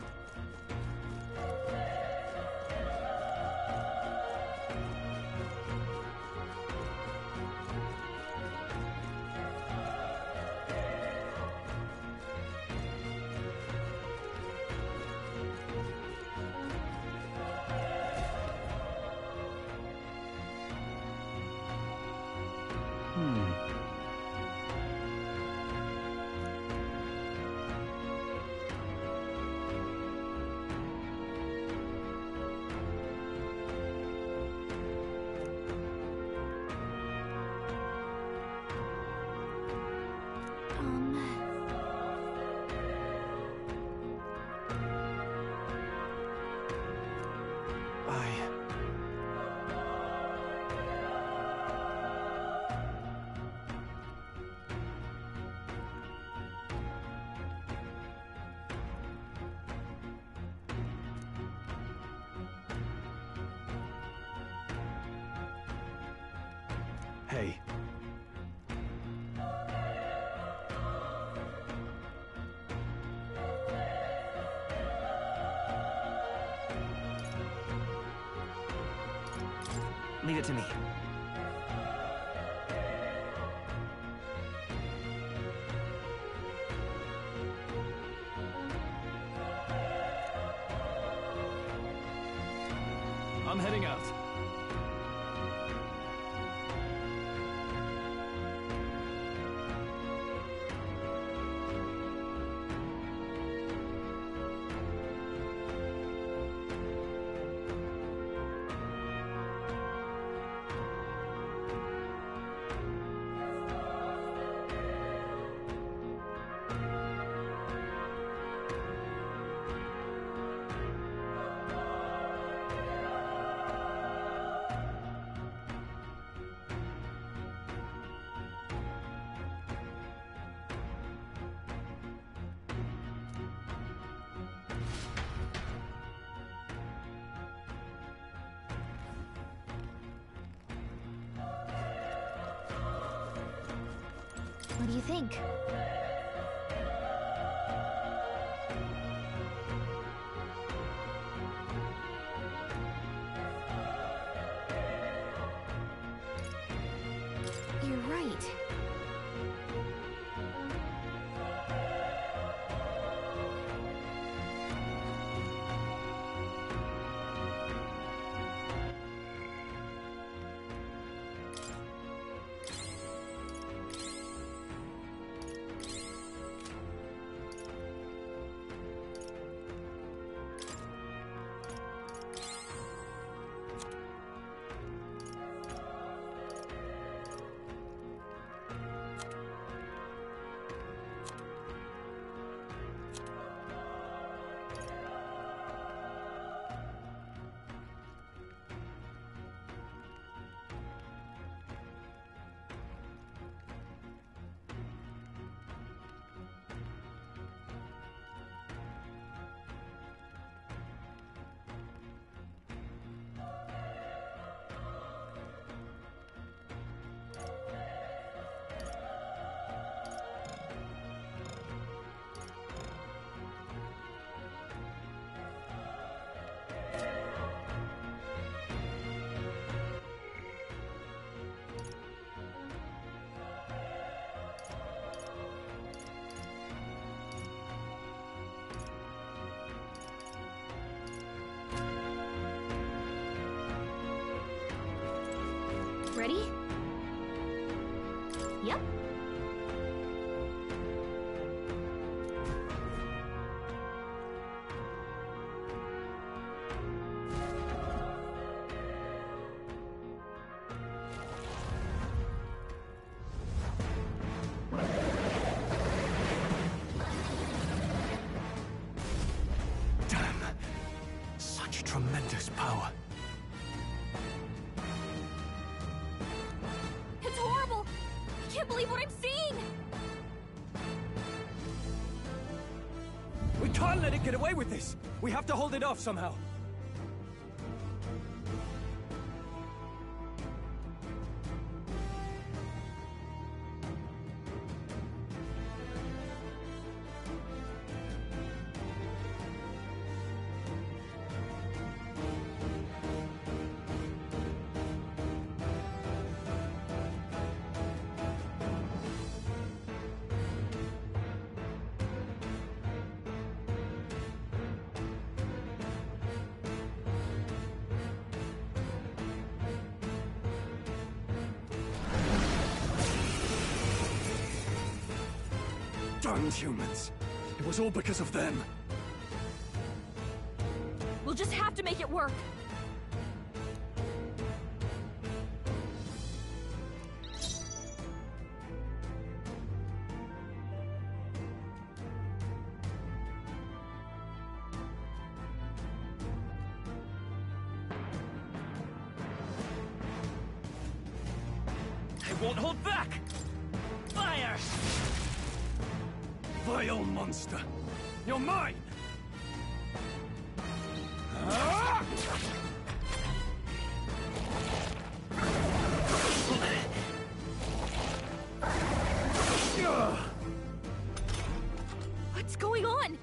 Hey. Leave it to me. I'm heading out. What do you think? You're right. Ready? Yep. Damn. Such tremendous power. It's horrible! I can't believe what I'm seeing! We can't let it get away with this! We have to hold it off somehow! Darned humans. It was all because of them. We'll just have to make it work. I won't hold back! Fire! Vile monster! You're mine! What's going on?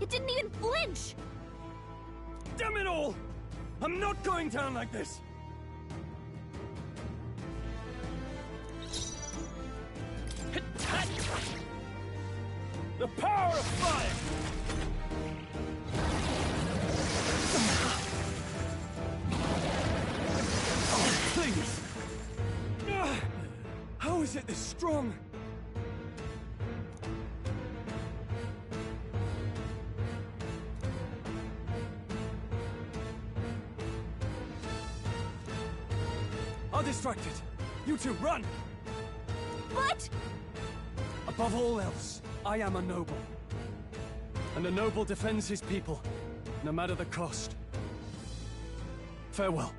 It didn't even flinch! Damn it all! I'm not going down like this! The power of fire! Oh, please! How is it this strong? I'll distract it. You two, run! But... Above all else, I am a noble. And a noble defends his people, no matter the cost. Farewell.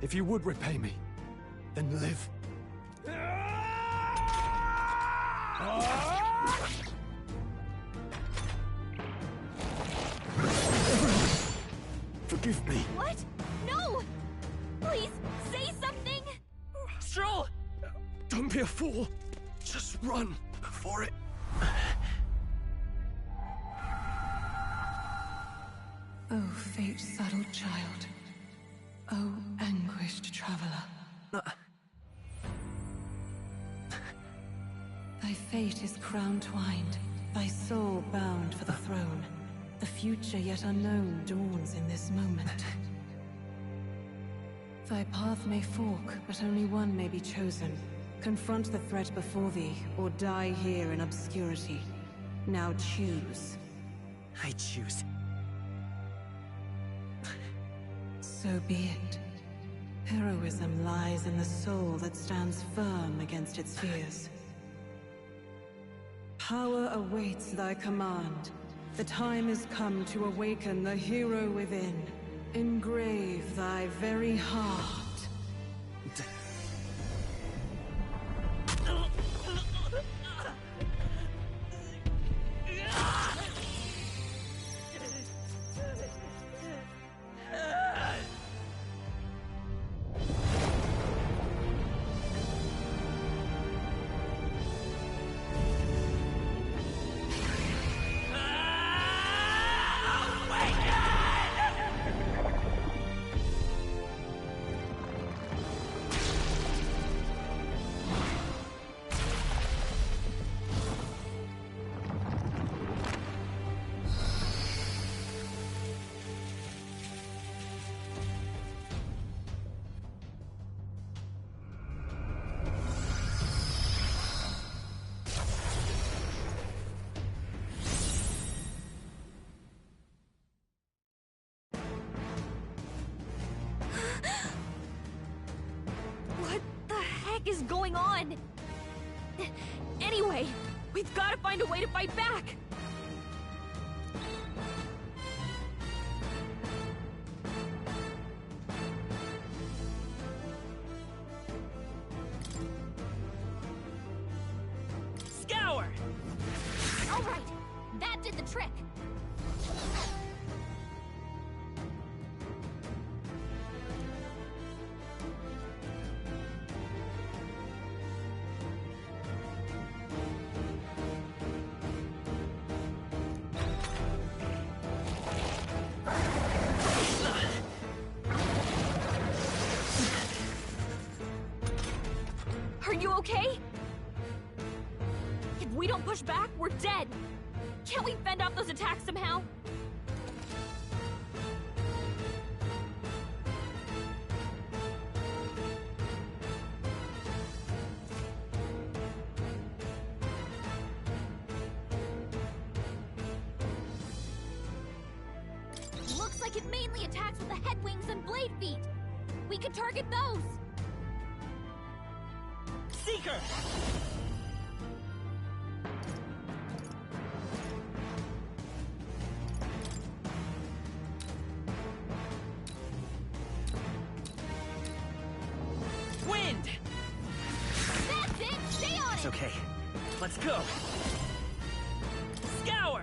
If you would repay me, then live. Forgive me. What? No! Please, say something! Stroll! Don't be a fool. Just run for it. Oh, fate-saddled child. Oh, anguished traveler. Thy fate is crown-twined, thy soul bound for the throne. The future yet unknown dawns in this moment. Thy path may fork, but only one may be chosen. Confront the threat before thee, or die here in obscurity. Now choose. I choose. So be it. Heroism lies in the soul that stands firm against its fears. Power awaits thy command. The time is come to awaken the hero within. Engrave thy very heart. heck is going on? Anyway, we've got to find a way to fight back! Scour! Alright, that did the trick! Are you okay? If we don't push back, we're dead! Can't we fend off those attacks somehow? Looks like it mainly attacks with the head wings and blade feet! We could target those! Seeker! Wind! That's it! Stay on It's it! okay. Let's go! Scour!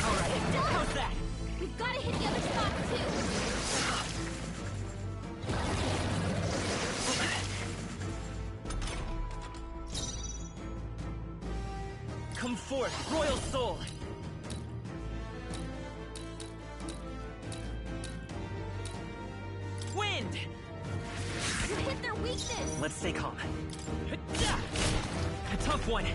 Alright, how's that? We've got to hit the other spots too! Come forth, Royal Soul! Wind! You hit their weakness! Let's stay calm. A tough one! Wait,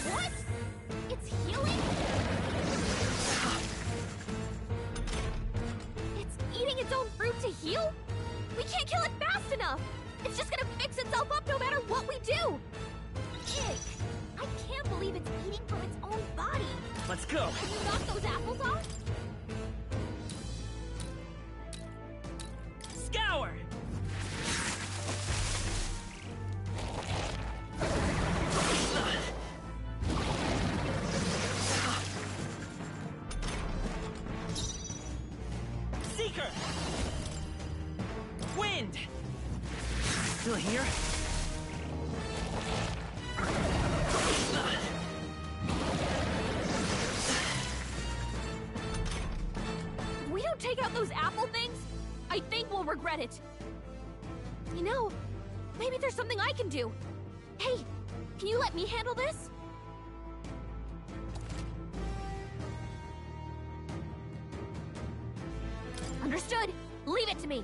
what? It's healing? It's eating its own fruit to heal? We can't kill it fast enough! It's just gonna fix itself up no matter what we do! Ick! I can't believe it's eating from its own body! Let's go! Can you knock those apples off? Scour! Seeker! Wind! Still here? If we don't take out those apple things, I think we'll regret it. You know, maybe there's something I can do. Hey, can you let me handle this? Understood. Leave it to me.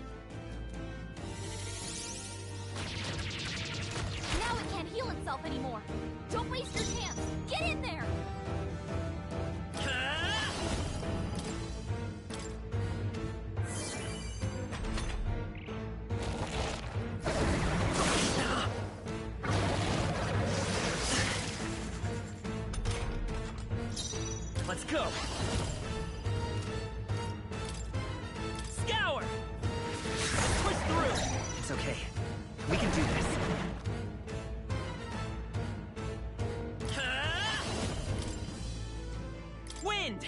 Now it can't heal itself anymore. Don't waste your chance. Get in there! Let's go! Scour! Push through! It's okay. We can do this. Wind!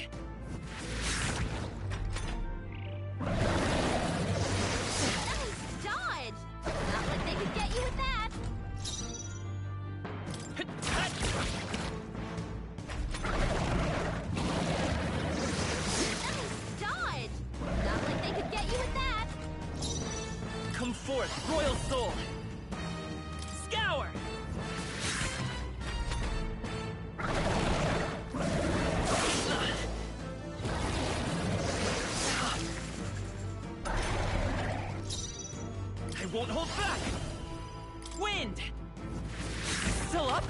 Nice dodge! Not like they could get you with that! Nice dodge! Not like they could get you with that! Come forth, Royal Soul! Scour! I won't hold back! Wind! Still up?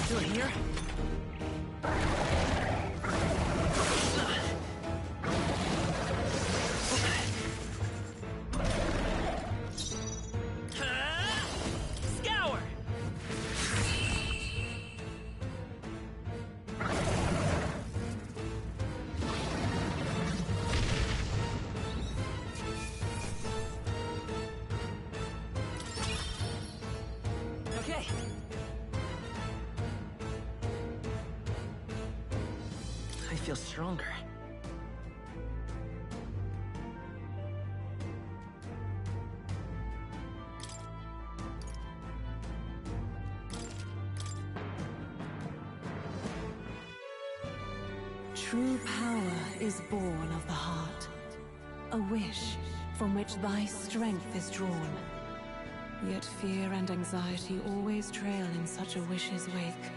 Still here? feel stronger. True power is born of the heart. A wish from which thy strength is drawn. Yet fear and anxiety always trail in such a wish's wake.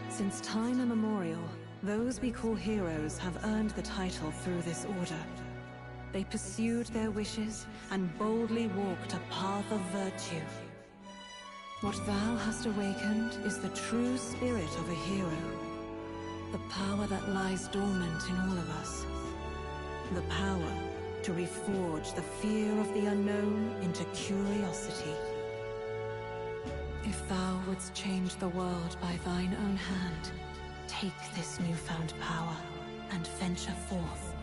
Since time immemorial, those we call heroes have earned the title through this order. They pursued their wishes and boldly walked a path of virtue. What thou hast awakened is the true spirit of a hero. The power that lies dormant in all of us. The power to reforge the fear of the unknown into curiosity. If thou wouldst change the world by thine own hand, take this newfound power and venture forth.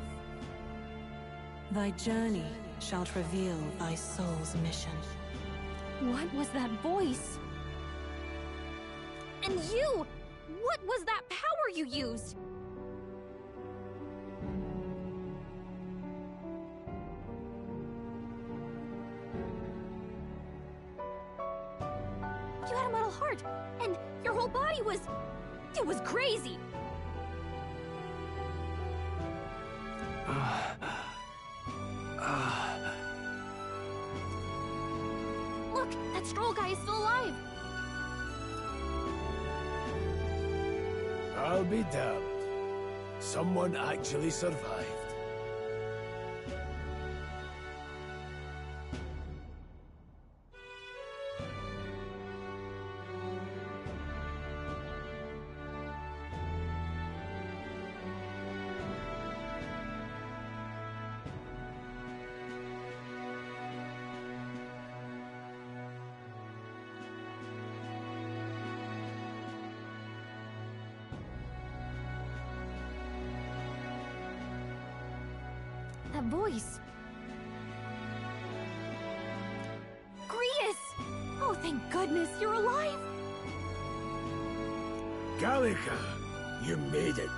Thy journey shalt reveal thy soul's mission. What was that voice? And you! What was that power you used? You had a metal heart, and your whole body was... it was crazy! Look, that stroll guy is still alive! I'll be damned. Someone actually survived. That voice. Grius! Oh, thank goodness you're alive! Gallica, you made it.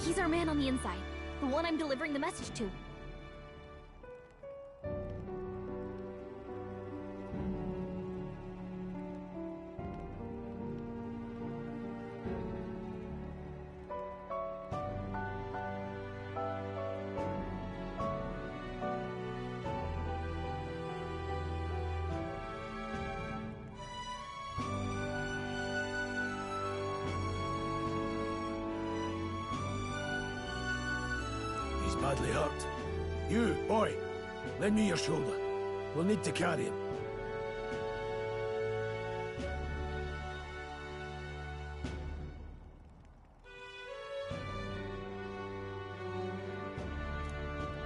He's our man on the inside, the one I'm delivering the message to. Badly hurt. You, boy, lend me your shoulder. We'll need to carry him.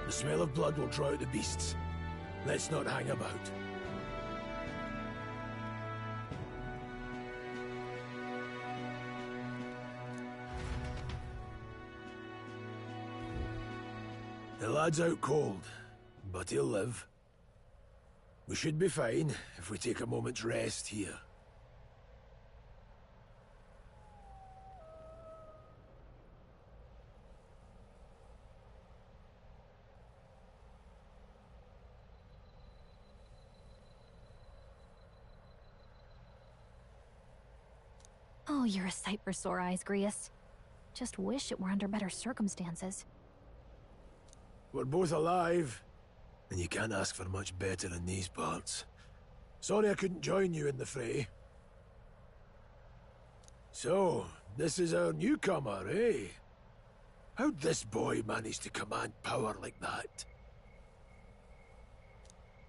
The smell of blood will draw out the beasts. Let's not hang about. The lad's out cold, but he'll live. We should be fine if we take a moment's rest here. Oh, you're a sight for sore eyes, Grius. Just wish it were under better circumstances. We're both alive, and you can't ask for much better in these parts. Sorry I couldn't join you in the fray. So, this is our newcomer, eh? How'd this boy manage to command power like that?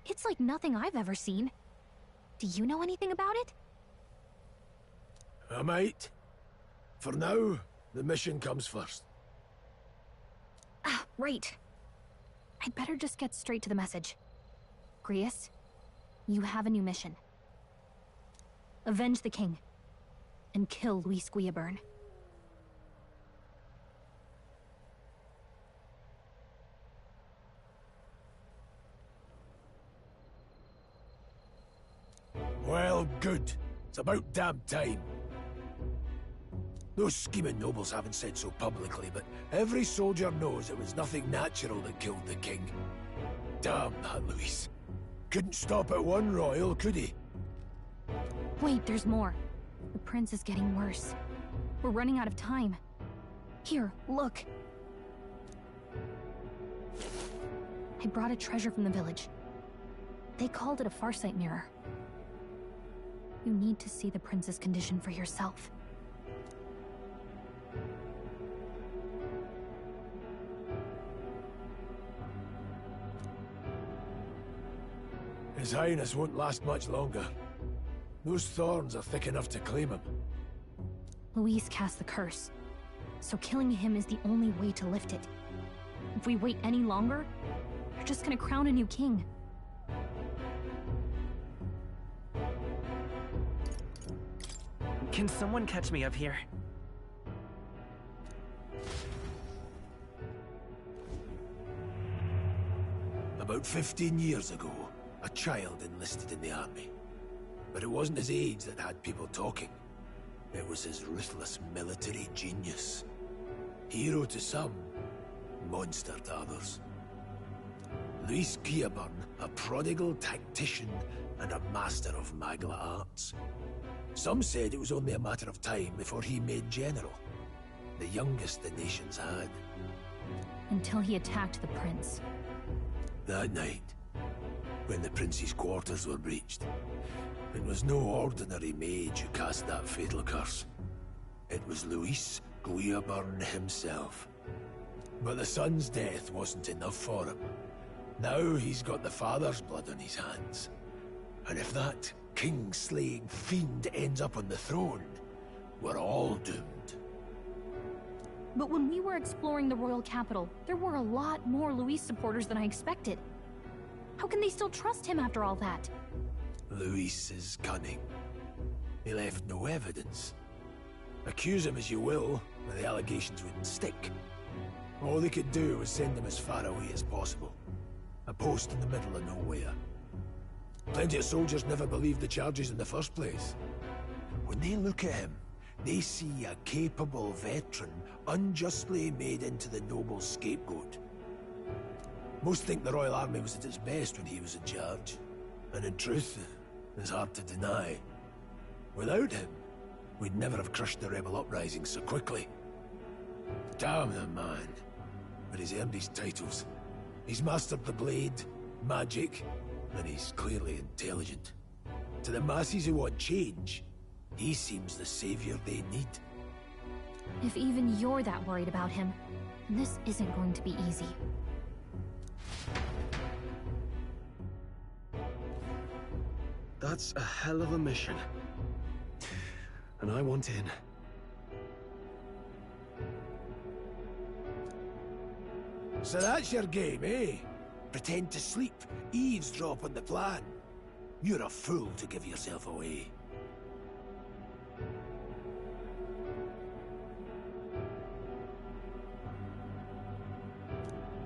It's like nothing I've ever seen. Do you know anything about it? I might. For now, the mission comes first. Ah, right. I'd better just get straight to the message. Grius, you have a new mission. Avenge the king, and kill Luis Guillaburn. Well, good. It's about damn time. Those scheming nobles haven't said so publicly, but every soldier knows it was nothing natural that killed the king. Damn that Luis. Couldn't stop at one royal, could he? Wait, there's more. The prince is getting worse. We're running out of time. Here, look. I brought a treasure from the village. They called it a farsight mirror. You need to see the prince's condition for yourself. His Highness won't last much longer. Those thorns are thick enough to claim him. Luis cast the curse, so killing him is the only way to lift it. If we wait any longer, you're just gonna crown a new king. Can someone catch me up here? About 15 years ago, a child enlisted in the army. But it wasn't his age that had people talking. It was his ruthless military genius. Hero to some, monster to others. Luis Guillaburn, a prodigal tactician and a master of Magla arts. Some said it was only a matter of time before he made general, the youngest the nations had. Until he attacked the prince. That night, when the prince's quarters were breached, it was no ordinary mage who cast that fatal curse. It was Luis Guillaburn himself. But the son's death wasn't enough for him. Now he's got the father's blood on his hands. And if that king-slaying fiend ends up on the throne, we're all doomed. But when we were exploring the royal capital, there were a lot more Luis supporters than I expected. How can they still trust him after all that? Luis is cunning. He left no evidence. Accuse him as you will, but the allegations wouldn't stick. All they could do was send him as far away as possible. A post in the middle of nowhere. Plenty of soldiers never believed the charges in the first place. When they look at him, they see a capable veteran unjustly made into the noble scapegoat. Most think the Royal Army was at its best when he was in charge. And in truth, it's hard to deny. Without him, we'd never have crushed the rebel uprising so quickly. Damn the man. But he's earned his titles. He's mastered the blade, magic, and he's clearly intelligent. To the masses who want change, he seems the savior they need. If even you're that worried about him, this isn't going to be easy. That's a hell of a mission. And I want in. So that's your game, eh? Pretend to sleep, eavesdrop on the plan. You're a fool to give yourself away.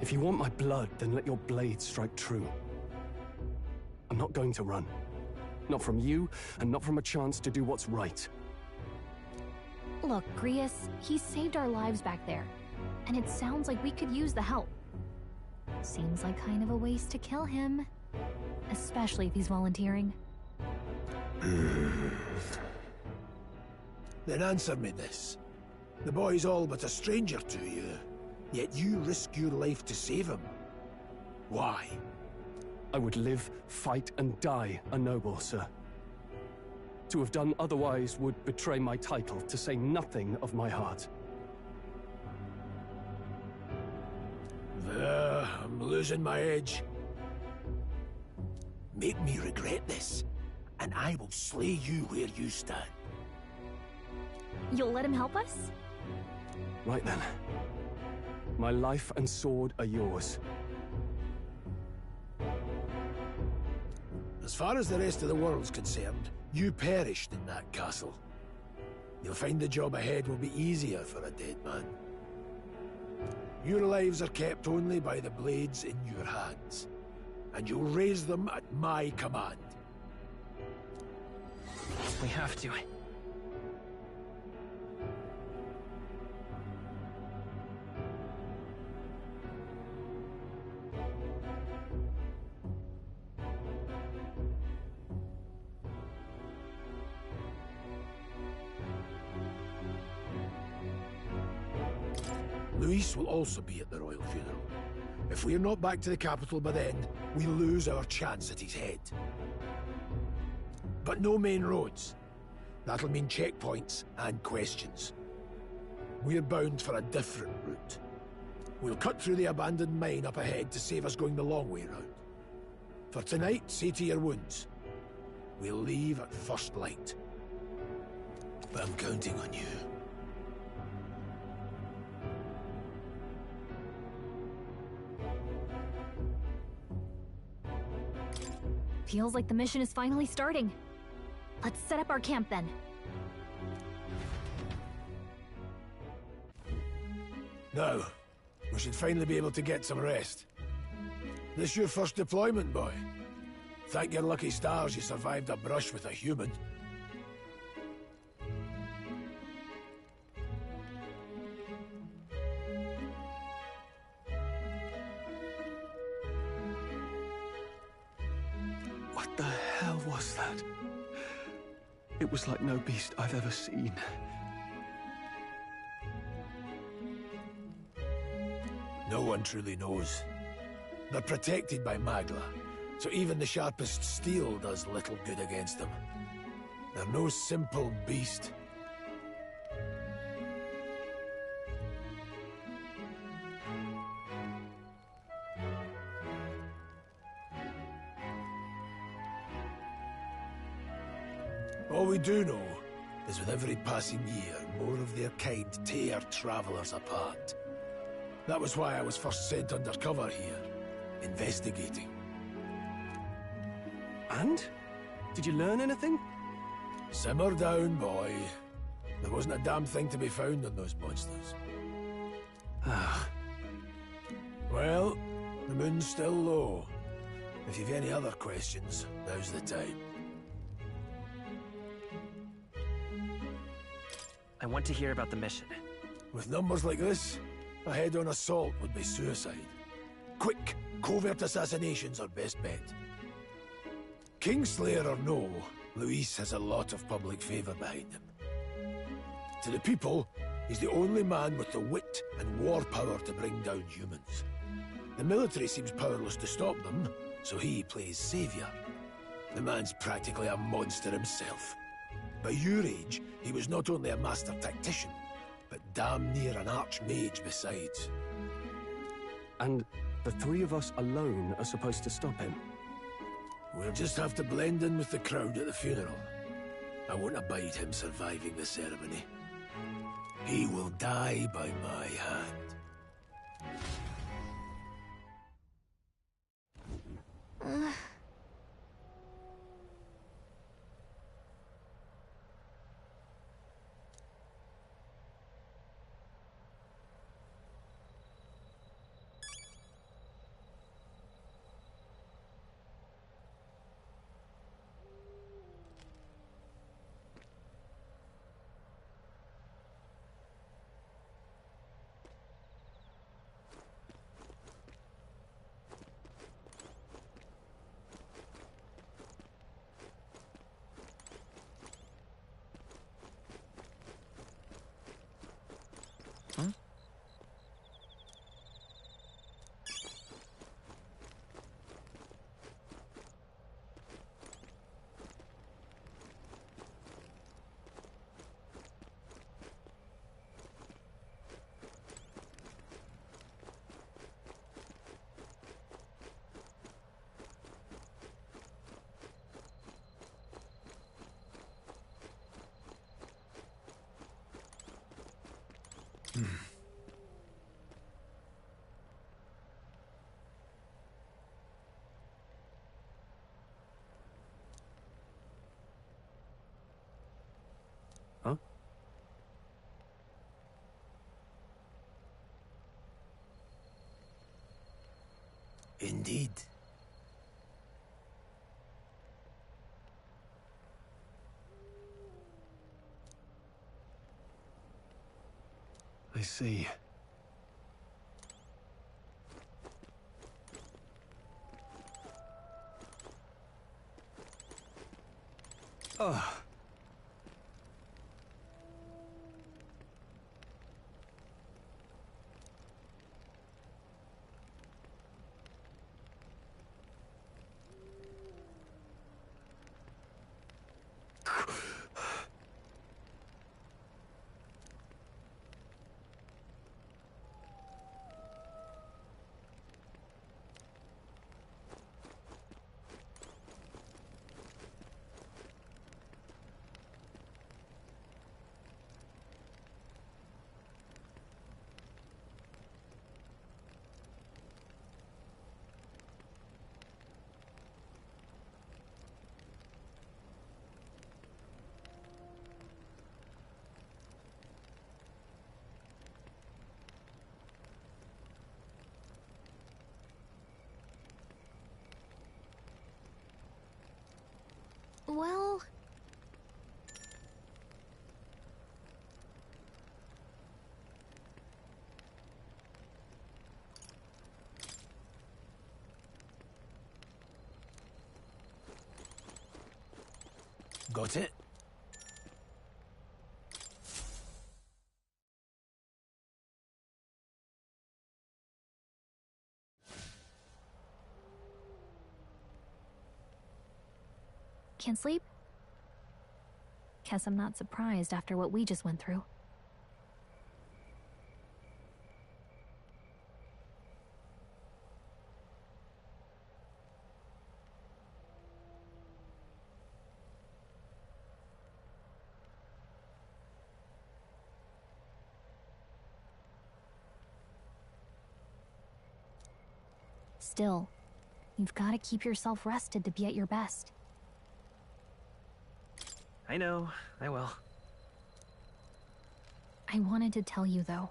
If you want my blood, then let your blade strike true. I'm not going to run. Not from you, and not from a chance to do what's right. Look, Grius, he saved our lives back there. And it sounds like we could use the help. Seems like kind of a waste to kill him. Especially if he's volunteering. Then answer me this. The boy's all but a stranger to you, yet you risk your life to save him. Why? I would live, fight, and die a noble, sir. To have done otherwise would betray my title, to say nothing of my heart. There, I'm losing my edge. Make me regret this, and I will slay you where you stand. You'll let him help us? Right then. My life and sword are yours. As far as the rest of the world's concerned, you perished in that castle. You'll find the job ahead will be easier for a dead man. Your lives are kept only by the blades in your hands, and you'll raise them at my command. We have to. Luis will also be at the royal funeral. If we're not back to the capital by then, we lose our chance at his head. But no main roads. That'll mean checkpoints and questions. We're bound for a different route. We'll cut through the abandoned mine up ahead to save us going the long way round. For tonight, see to your wounds. We'll leave at first light. I'm counting on you. Feels like the mission is finally starting. Let's set up our camp then. Now, we should finally be able to get some rest. This your first deployment, boy? Thank your lucky stars you survived a brush with a human. What the hell was that? It was like no beast I've ever seen. No one truly knows. They're protected by Magla, so even the sharpest steel does little good against them. They're no simple beast. All we do know is with every passing year, more of their kind tear travelers apart. That was why I was first sent undercover here, investigating. And? Did you learn anything? Simmer down, boy. There wasn't a damn thing to be found on those monsters. Well, the moon's still low. If you've any other questions, now's the time. I want to hear about the mission. With numbers like this, a head-on assault would be suicide. Quick, covert assassinations are best bet. Kingslayer or no, Luis has a lot of public favor behind him. To the people, he's the only man with the wit and war power to bring down humans. The military seems powerless to stop them, so he plays savior. The man's practically a monster himself. By your age, he was not only a master tactician, but damn near an archmage besides. And the three of us alone are supposed to stop him? We'll just have to blend in with the crowd at the funeral. I won't abide him surviving the ceremony. He will die by my hand. Indeed. I see. Oh. Well... Got it? Can't sleep? Guess I'm not surprised after what we just went through. Still, you've got to keep yourself rested to be at your best. I know, I will. I wanted to tell you, though.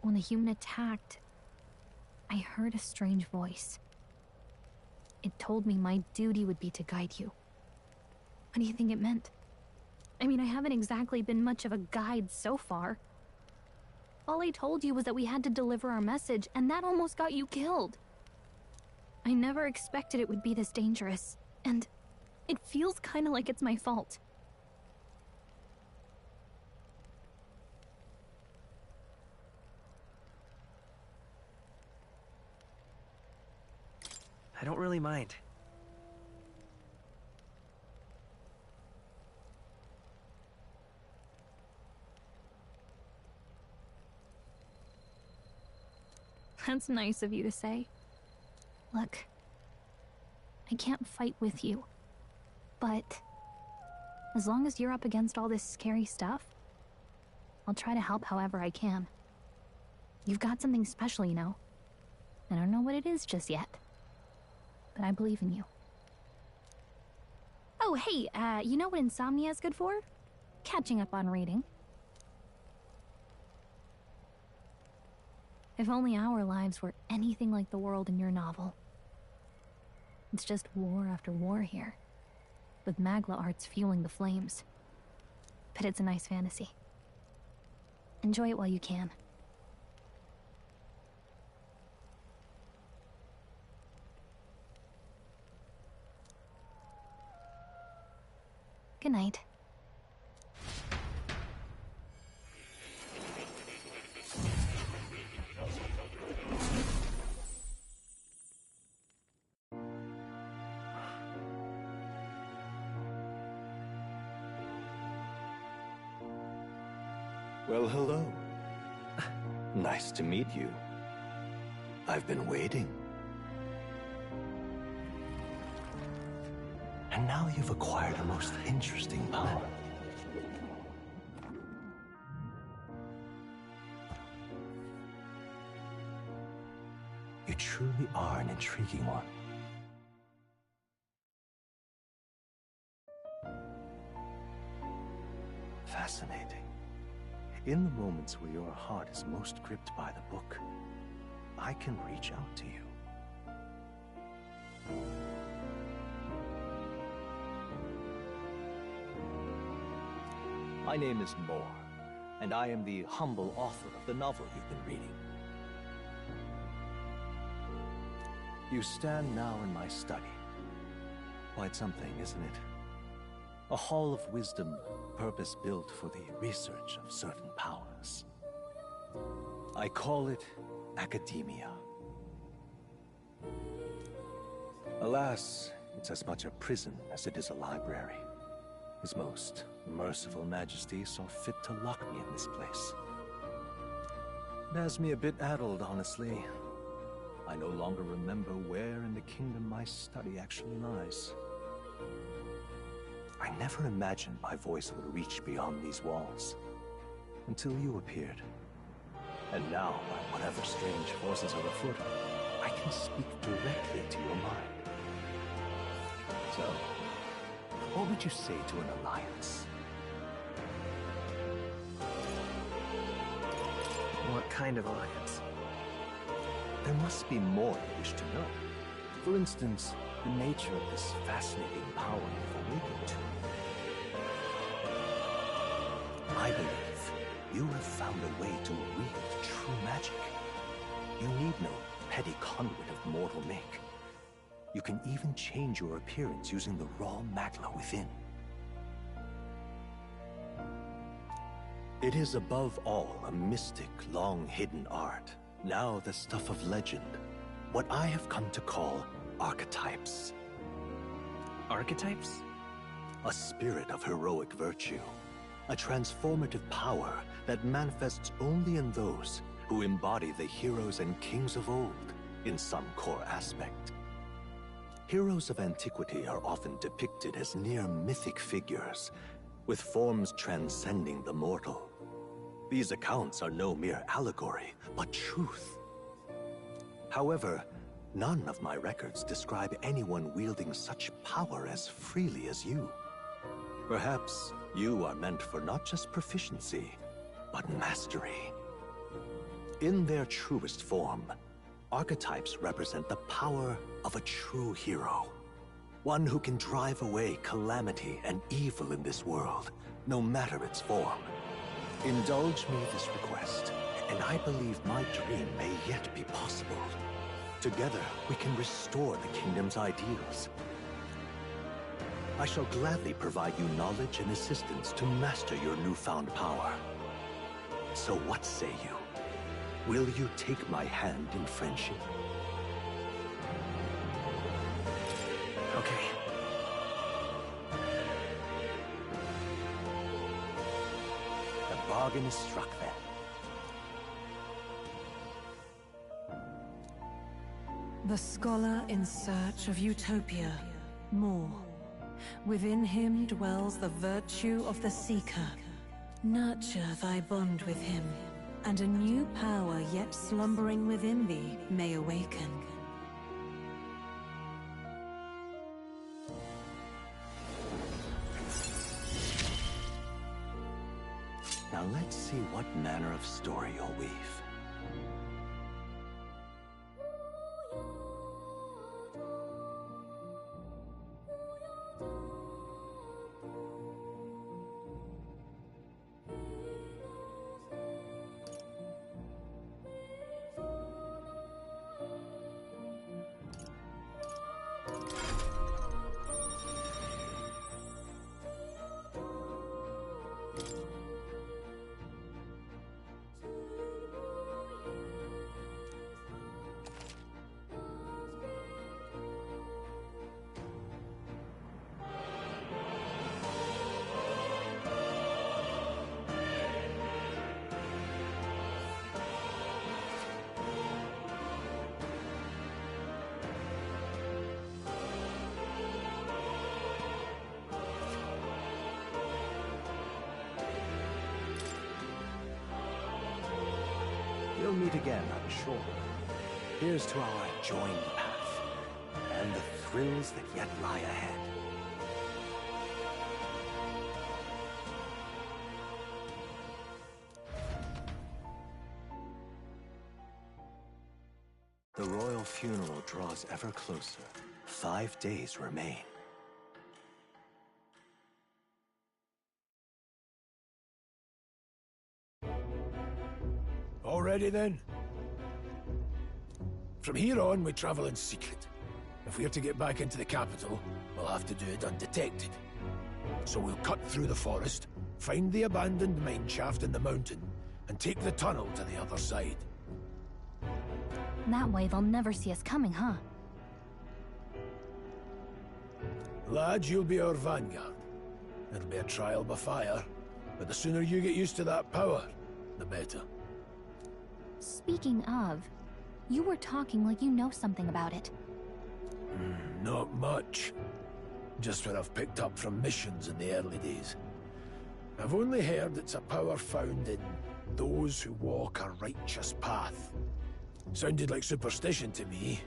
When the human attacked, I heard a strange voice. It told me my duty would be to guide you. What do you think it meant? I mean, I haven't exactly been much of a guide so far. All I told you was that we had to deliver our message, and that almost got you killed. I never expected it would be this dangerous, and it feels kind of like it's my fault. I don't really mind. That's nice of you to say. Look, I can't fight with you, but as long as you're up against all this scary stuff, I'll try to help however I can. You've got something special, you know. I don't know what it is just yet, but I believe in you. Oh, hey, you know what insomnia is good for? Catching up on reading. If only our lives were anything like the world in your novel. It's just war after war here, with Magla arts fueling the flames. But it's a nice fantasy. Enjoy it while you can. Good night. Well, hello. Nice to meet you. I've been waiting. And now you've acquired a most interesting power. You truly are an intriguing one. Fascinating. In the moments where your heart is most gripped by the book, I can reach out to you, My name is Moore, and I am the humble author of the novel you've been reading. You stand now in my study. Quite something, isn't it? A hall of wisdom, purpose-built for the research of certain powers. I call it academia. Alas, it's as much a prison as it is a library. His most merciful majesty saw fit to lock me in this place. It has me a bit addled, honestly. I no longer remember where in the kingdom my study actually lies. I never imagined my voice would reach beyond these walls, until you appeared. And now, by whatever strange forces are afoot, I can speak directly to your mind. So, what would you say to an alliance? What kind of alliance? There must be more you wish to know. For instance, the nature of this fascinating power you've awakened to. I believe you have found a way to wield true magic. You need no petty conduit of mortal make. You can even change your appearance using the raw magma within. It is above all a mystic, long-hidden art, now the stuff of legend, what I have come to call archetypes. Archetypes? A spirit of heroic virtue, a transformative power that manifests only in those who embody the heroes and kings of old in some core aspect. Heroes of antiquity are often depicted as near mythic figures, with forms transcending the mortal. These accounts are no mere allegory, but truth. However, none of my records describe anyone wielding such power as freely as you. Perhaps you are meant for not just proficiency, but mastery. In their truest form, archetypes represent the power of a true hero. One who can drive away calamity and evil in this world, no matter its form. Indulge me this request, and I believe my dream may yet be possible. Together, we can restore the kingdom's ideals. I shall gladly provide you knowledge and assistance to master your newfound power. So what say you? Will you take my hand in friendship? Okay. The bargain is struck then. The scholar in search of utopia, more. Within him dwells the virtue of the seeker. Nurture thy bond with him, and a new power yet slumbering within thee may awaken. Now let's see what manner of story you'll weave. We'll meet again, I'm sure. Here's to our joined path, and the thrills that yet lie ahead. The royal funeral draws ever closer. 5 days remain. ready then? From here on, we travel in secret. If we're to get back into the capital, we'll have to do it undetected. So we'll cut through the forest, find the abandoned mine shaft in the mountain, and take the tunnel to the other side. That way they'll never see us coming, huh? Lads, you'll be our vanguard. It'll be a trial by fire, but the sooner you get used to that power, the better. Speaking of, you were talking like you know something about it. Not much. Just what I've picked up from missions in the early days. I've only heard it's a power found in those who walk a righteous path. Sounded like superstition to me,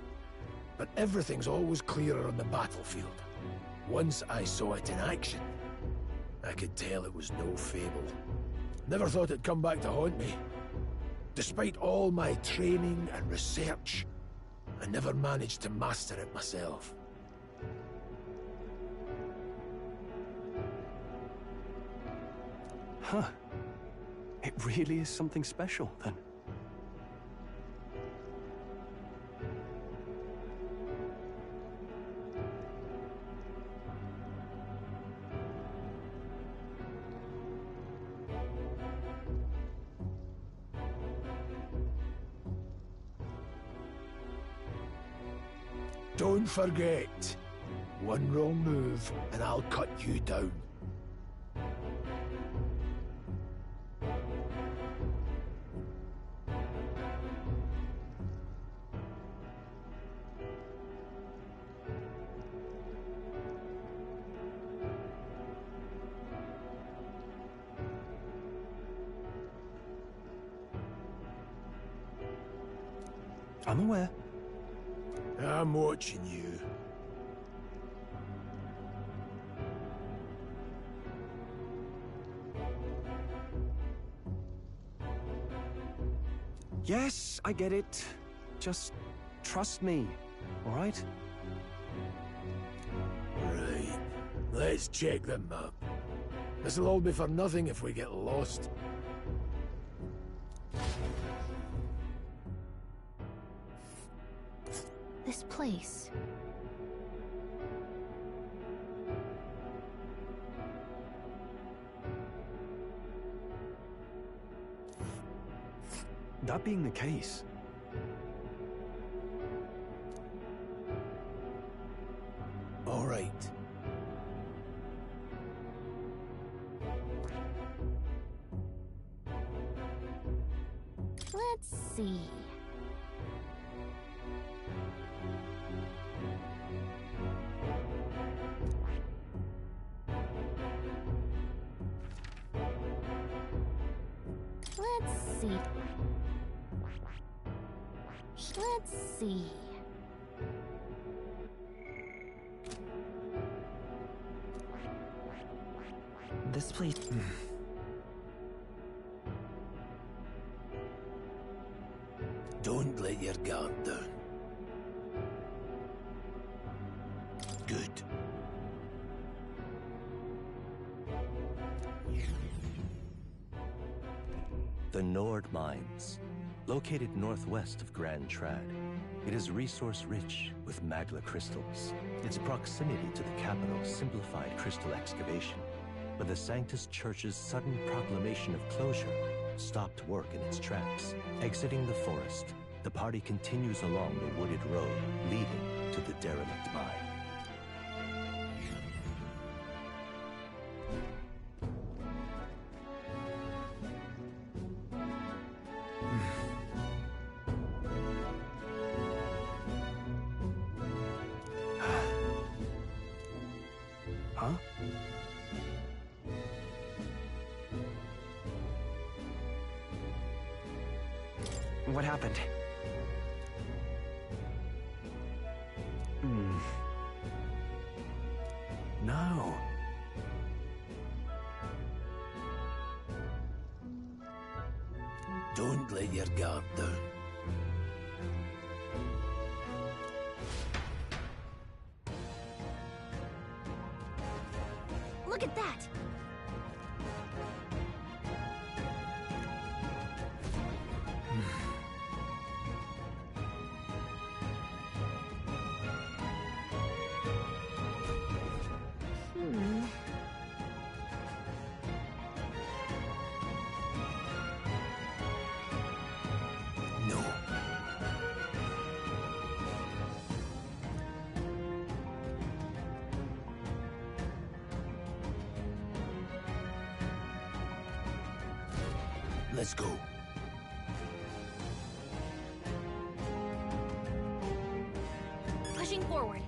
but everything's always clearer on the battlefield. Once I saw it in action, I could tell it was no fable. Never thought it'd come back to haunt me. Despite all my training and research, I never managed to master it myself. Huh. It really is something special, then. Don't forget, one wrong move and I'll cut you down. I'm aware. I'm watching you. Yes, I get it. Just trust me, all right? Right. Let's check the map. This'll all be for nothing if we get lost. This place. That being the case, all right. Let's see. Let's see. Let's see. This place... Don't let your guard down. Good. The Nord Mines, located northwest of Grand Trad. It is resource-rich with magla crystals. Its proximity to the capital simplified crystal excavation, but the Sanctus Church's sudden proclamation of closure stopped work in its tracks. Exiting the forest, the party continues along the wooded road leading to the derelict mine. huh? What happened? No. Don't let your guard down. Look at that! Let's go. Pushing forward.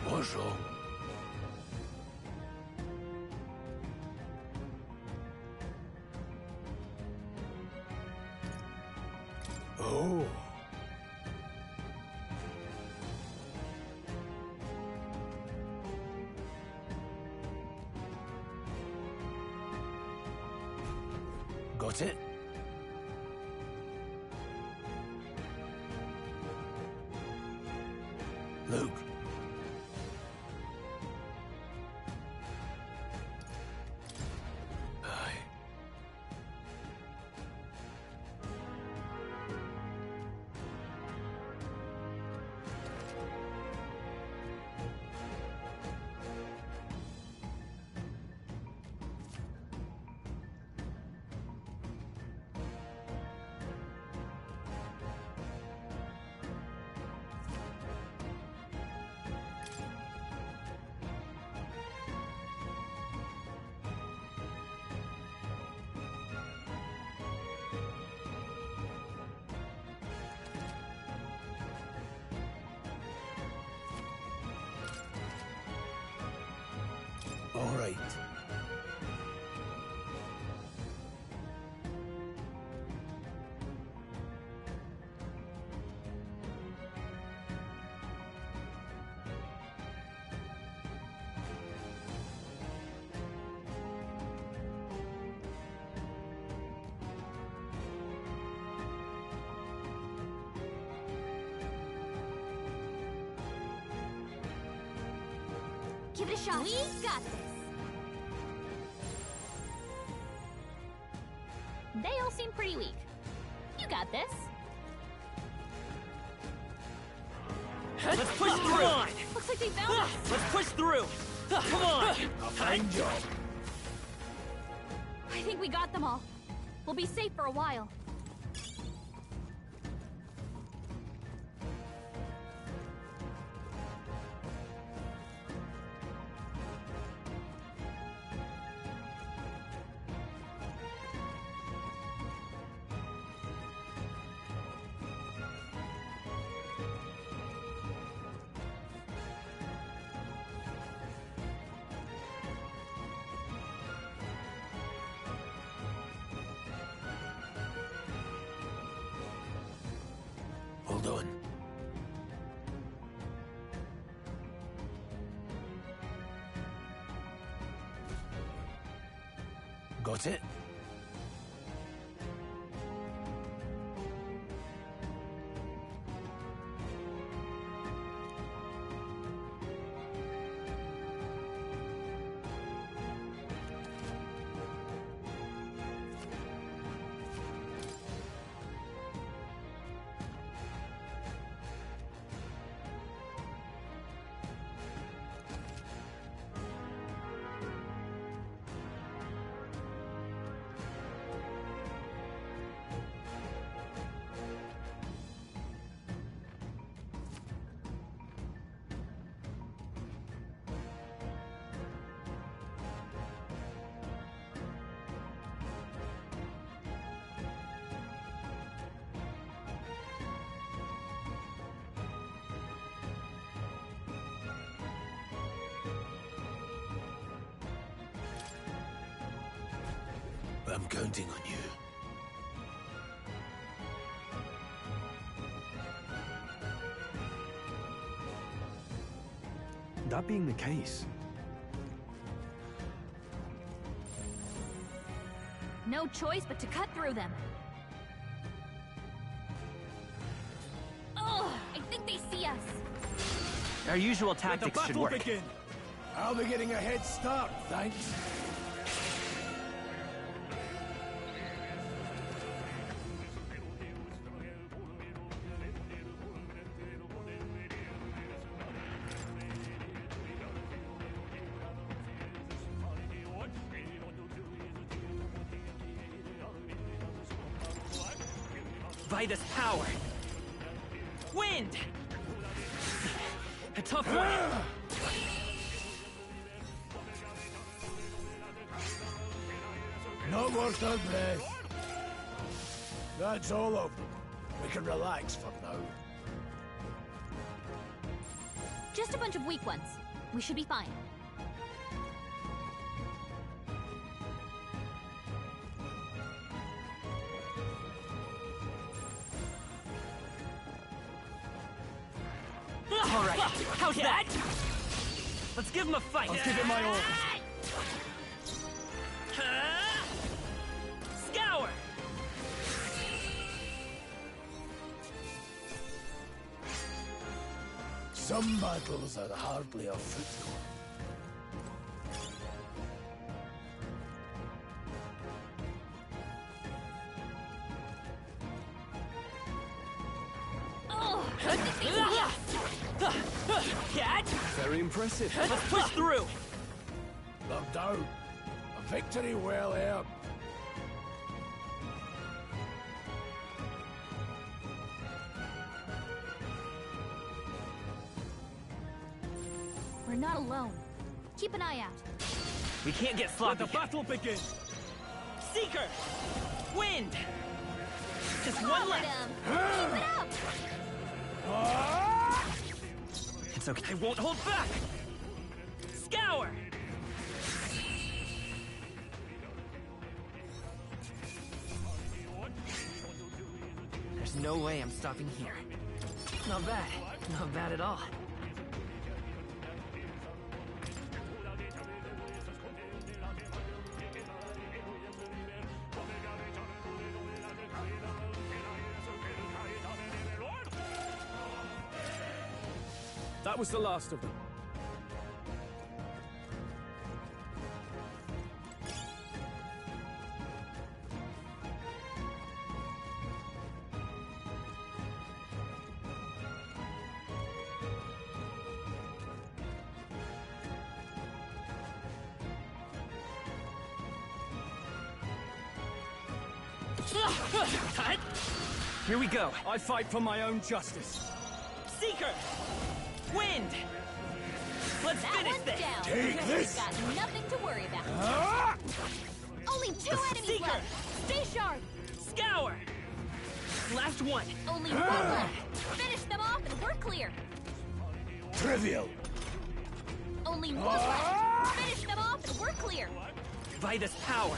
Bonjour. Oh. Got it? Luke. All right. Give it a shot. We got this. They all seem pretty weak. You got this. Let's push through! Looks like they found us. Let's push through! Come on! A fine job. I think we got them all. We'll be safe for a while. Hold on. Got it? I'm counting on you. That being the case, No choice but to cut through them. Oh, I think they see us. Our usual tactics should work. Begin. I'll be getting a head start, thanks. Vitus power. Wind! A tough one. No more third breath. That's all of them. We can relax for now. Just a bunch of weak ones. We should be fine. All right, how's that? Let's give him a fight. I'll give it my all. Scour! Some battles are hardly afoot. very impressive. Let's push through. No doubt. A victory well earned. We're not alone. Keep an eye out. We can't get sloppy. Let the battle begin. Seeker! Wind! Just Come one on, left. Keep it up! It's okay. I won't hold back. Scour! There's no way I'm stopping here. Not bad. Not bad at all. That was the last of them. Here we go. I fight for my own justice. Seeker! Wind! Let's finish this! Down. Take this! We've got nothing to worry about. Only 2 enemies Seeker! left. Stay sharp. Scour! Last one. Only 1 left. Finish them off and we're clear. Trivial. Only 1 left. Finish them off and we're clear. Vitus power.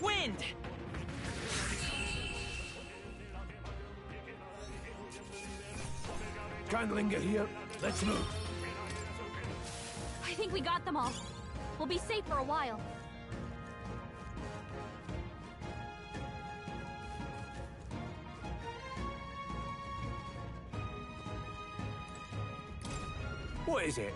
Wind! Can't linger here. Let's move. I think we got them all. We'll be safe for a while. What is it?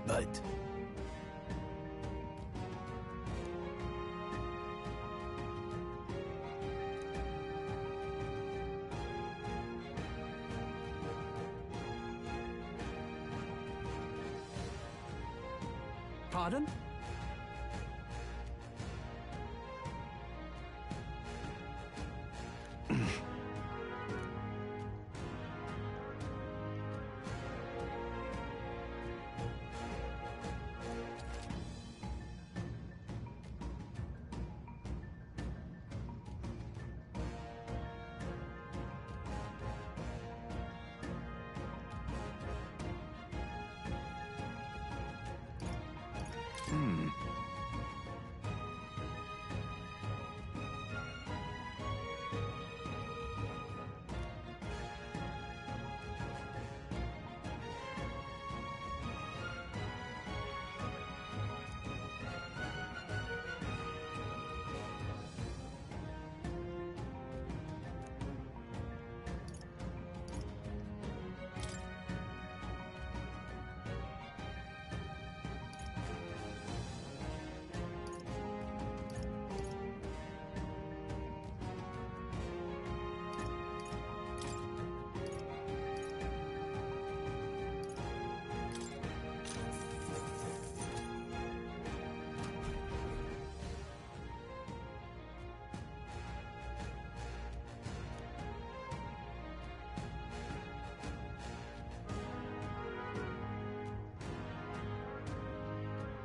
But... Pardon?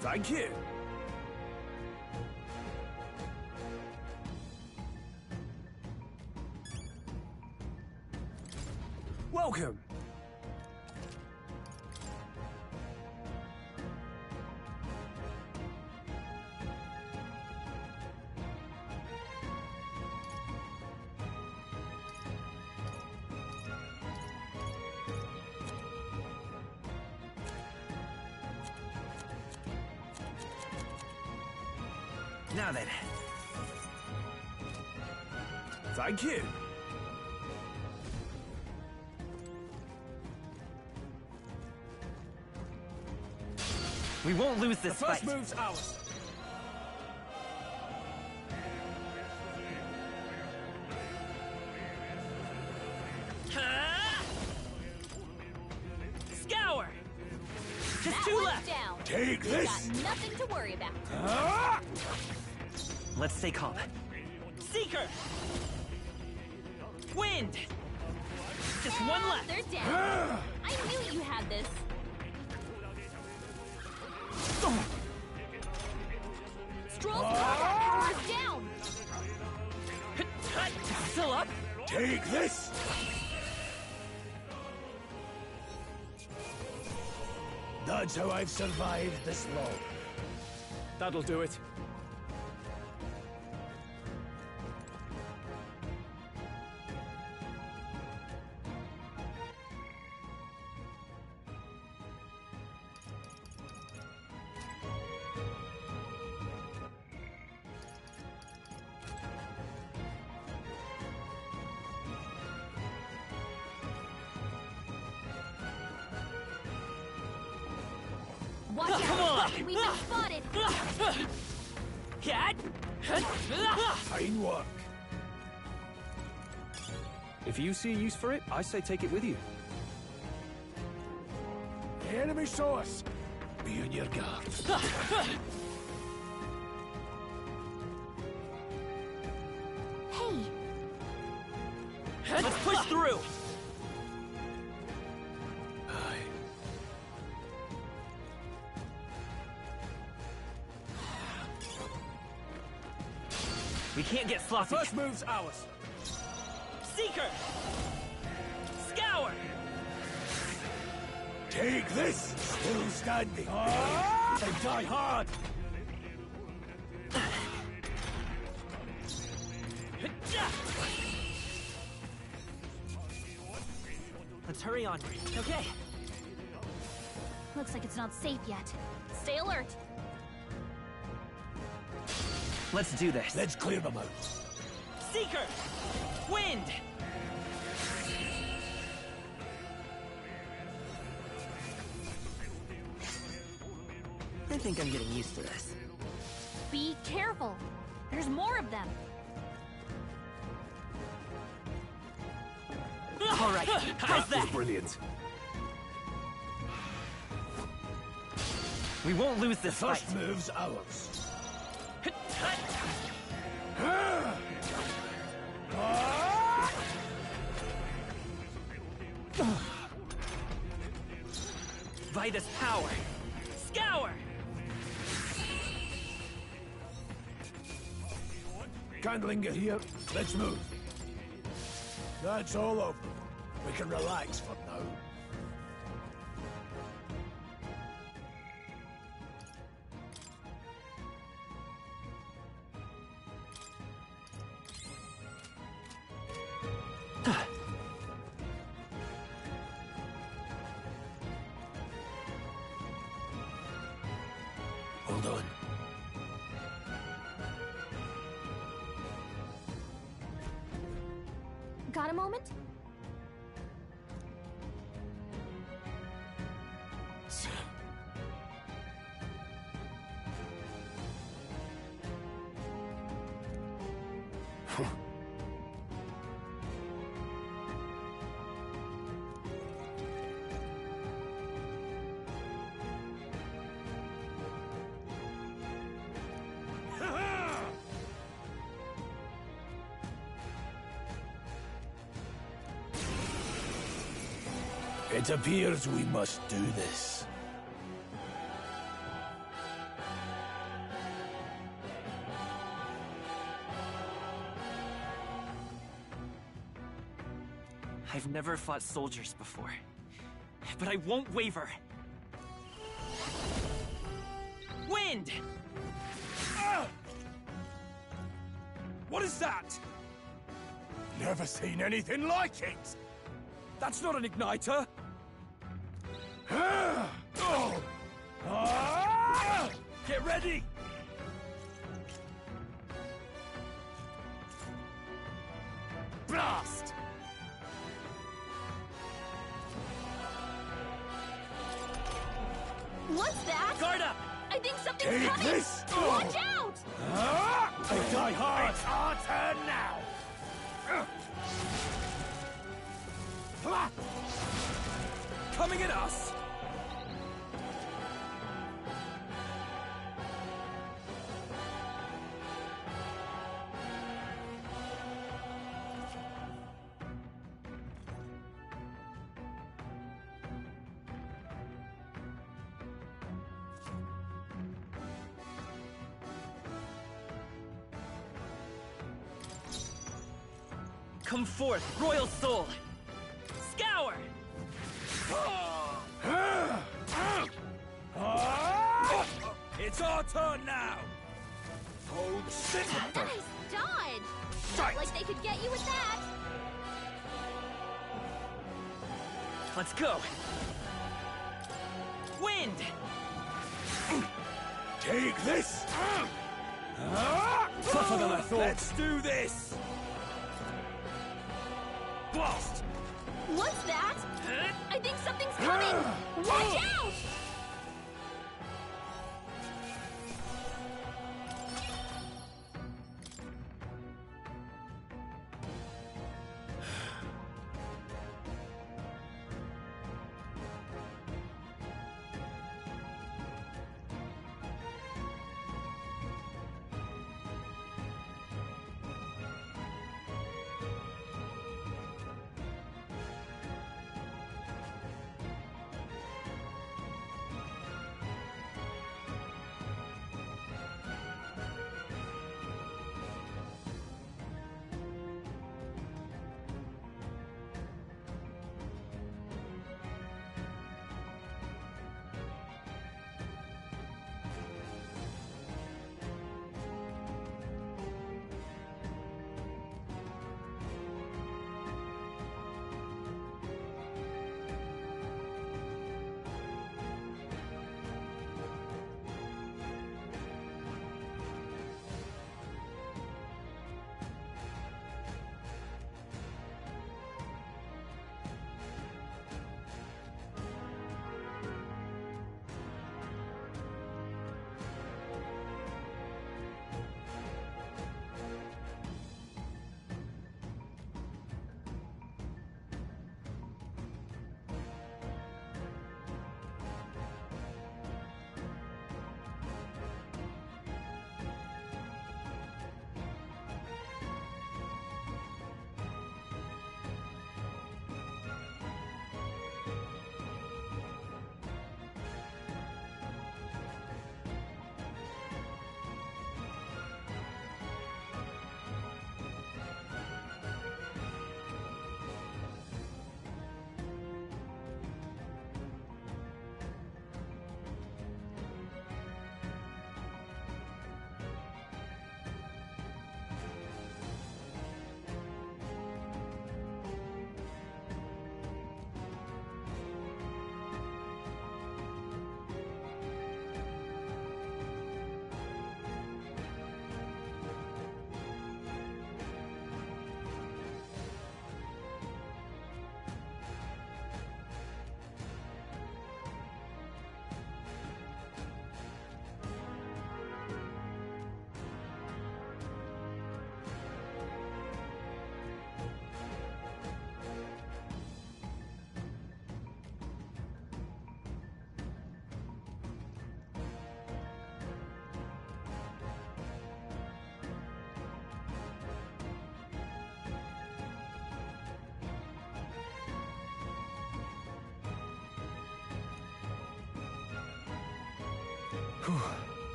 Thank you. Welcome. Now then. Thank you. We won't lose this The first fight. move's ours. Scour! Just That two one's left. down. Take You this. got nothing to worry about. Let's stay calm. Seeker! Wind! Just one left. They're down. I knew you had this. Stroll's combat power is down. Still up? Take this! That's how I've survived this long. That'll do it. Watch out! Come on! We've been spotted! Fine work. If you see a use for it, I say take it with you. The enemy saw us. Be on your guard. Hey! Let's push through! We can't get sloppy. First move's ours. Seeker! Scour! Take this! Still standing. They die hard! Let's hurry on. Okay. Looks like it's not safe yet. Stay alert. Let's do this. Let's clear them out. Seeker! Wind! I think I'm getting used to this. Be careful. There's more of them. All right, how's that? Brilliant. We won't lose this First fight. move's ours. Vitus power. Scour! Can't linger here. Let's move. That's all over. We can relax for now. Hold on. Got a moment? It appears we must do this. I've never fought soldiers before, but I won't waver. Wind! What is that? Never seen anything like it! That's not an igniter! Get ready! Blast! What's that? Guard up! I think something's Take coming! this! Watch out! They die hard! It's our turn now! Coming at us! Come forth, royal soul! Scour! It's our turn now! Hold shit! Nice dodge! Not like they could get you with that! Let's go! Wind! Take this! Tougher than I thought! Let's do this! Blast! What's that? I think something's coming! Watch out!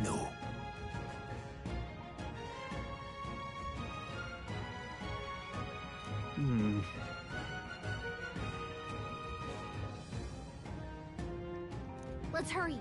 No. Let's hurry.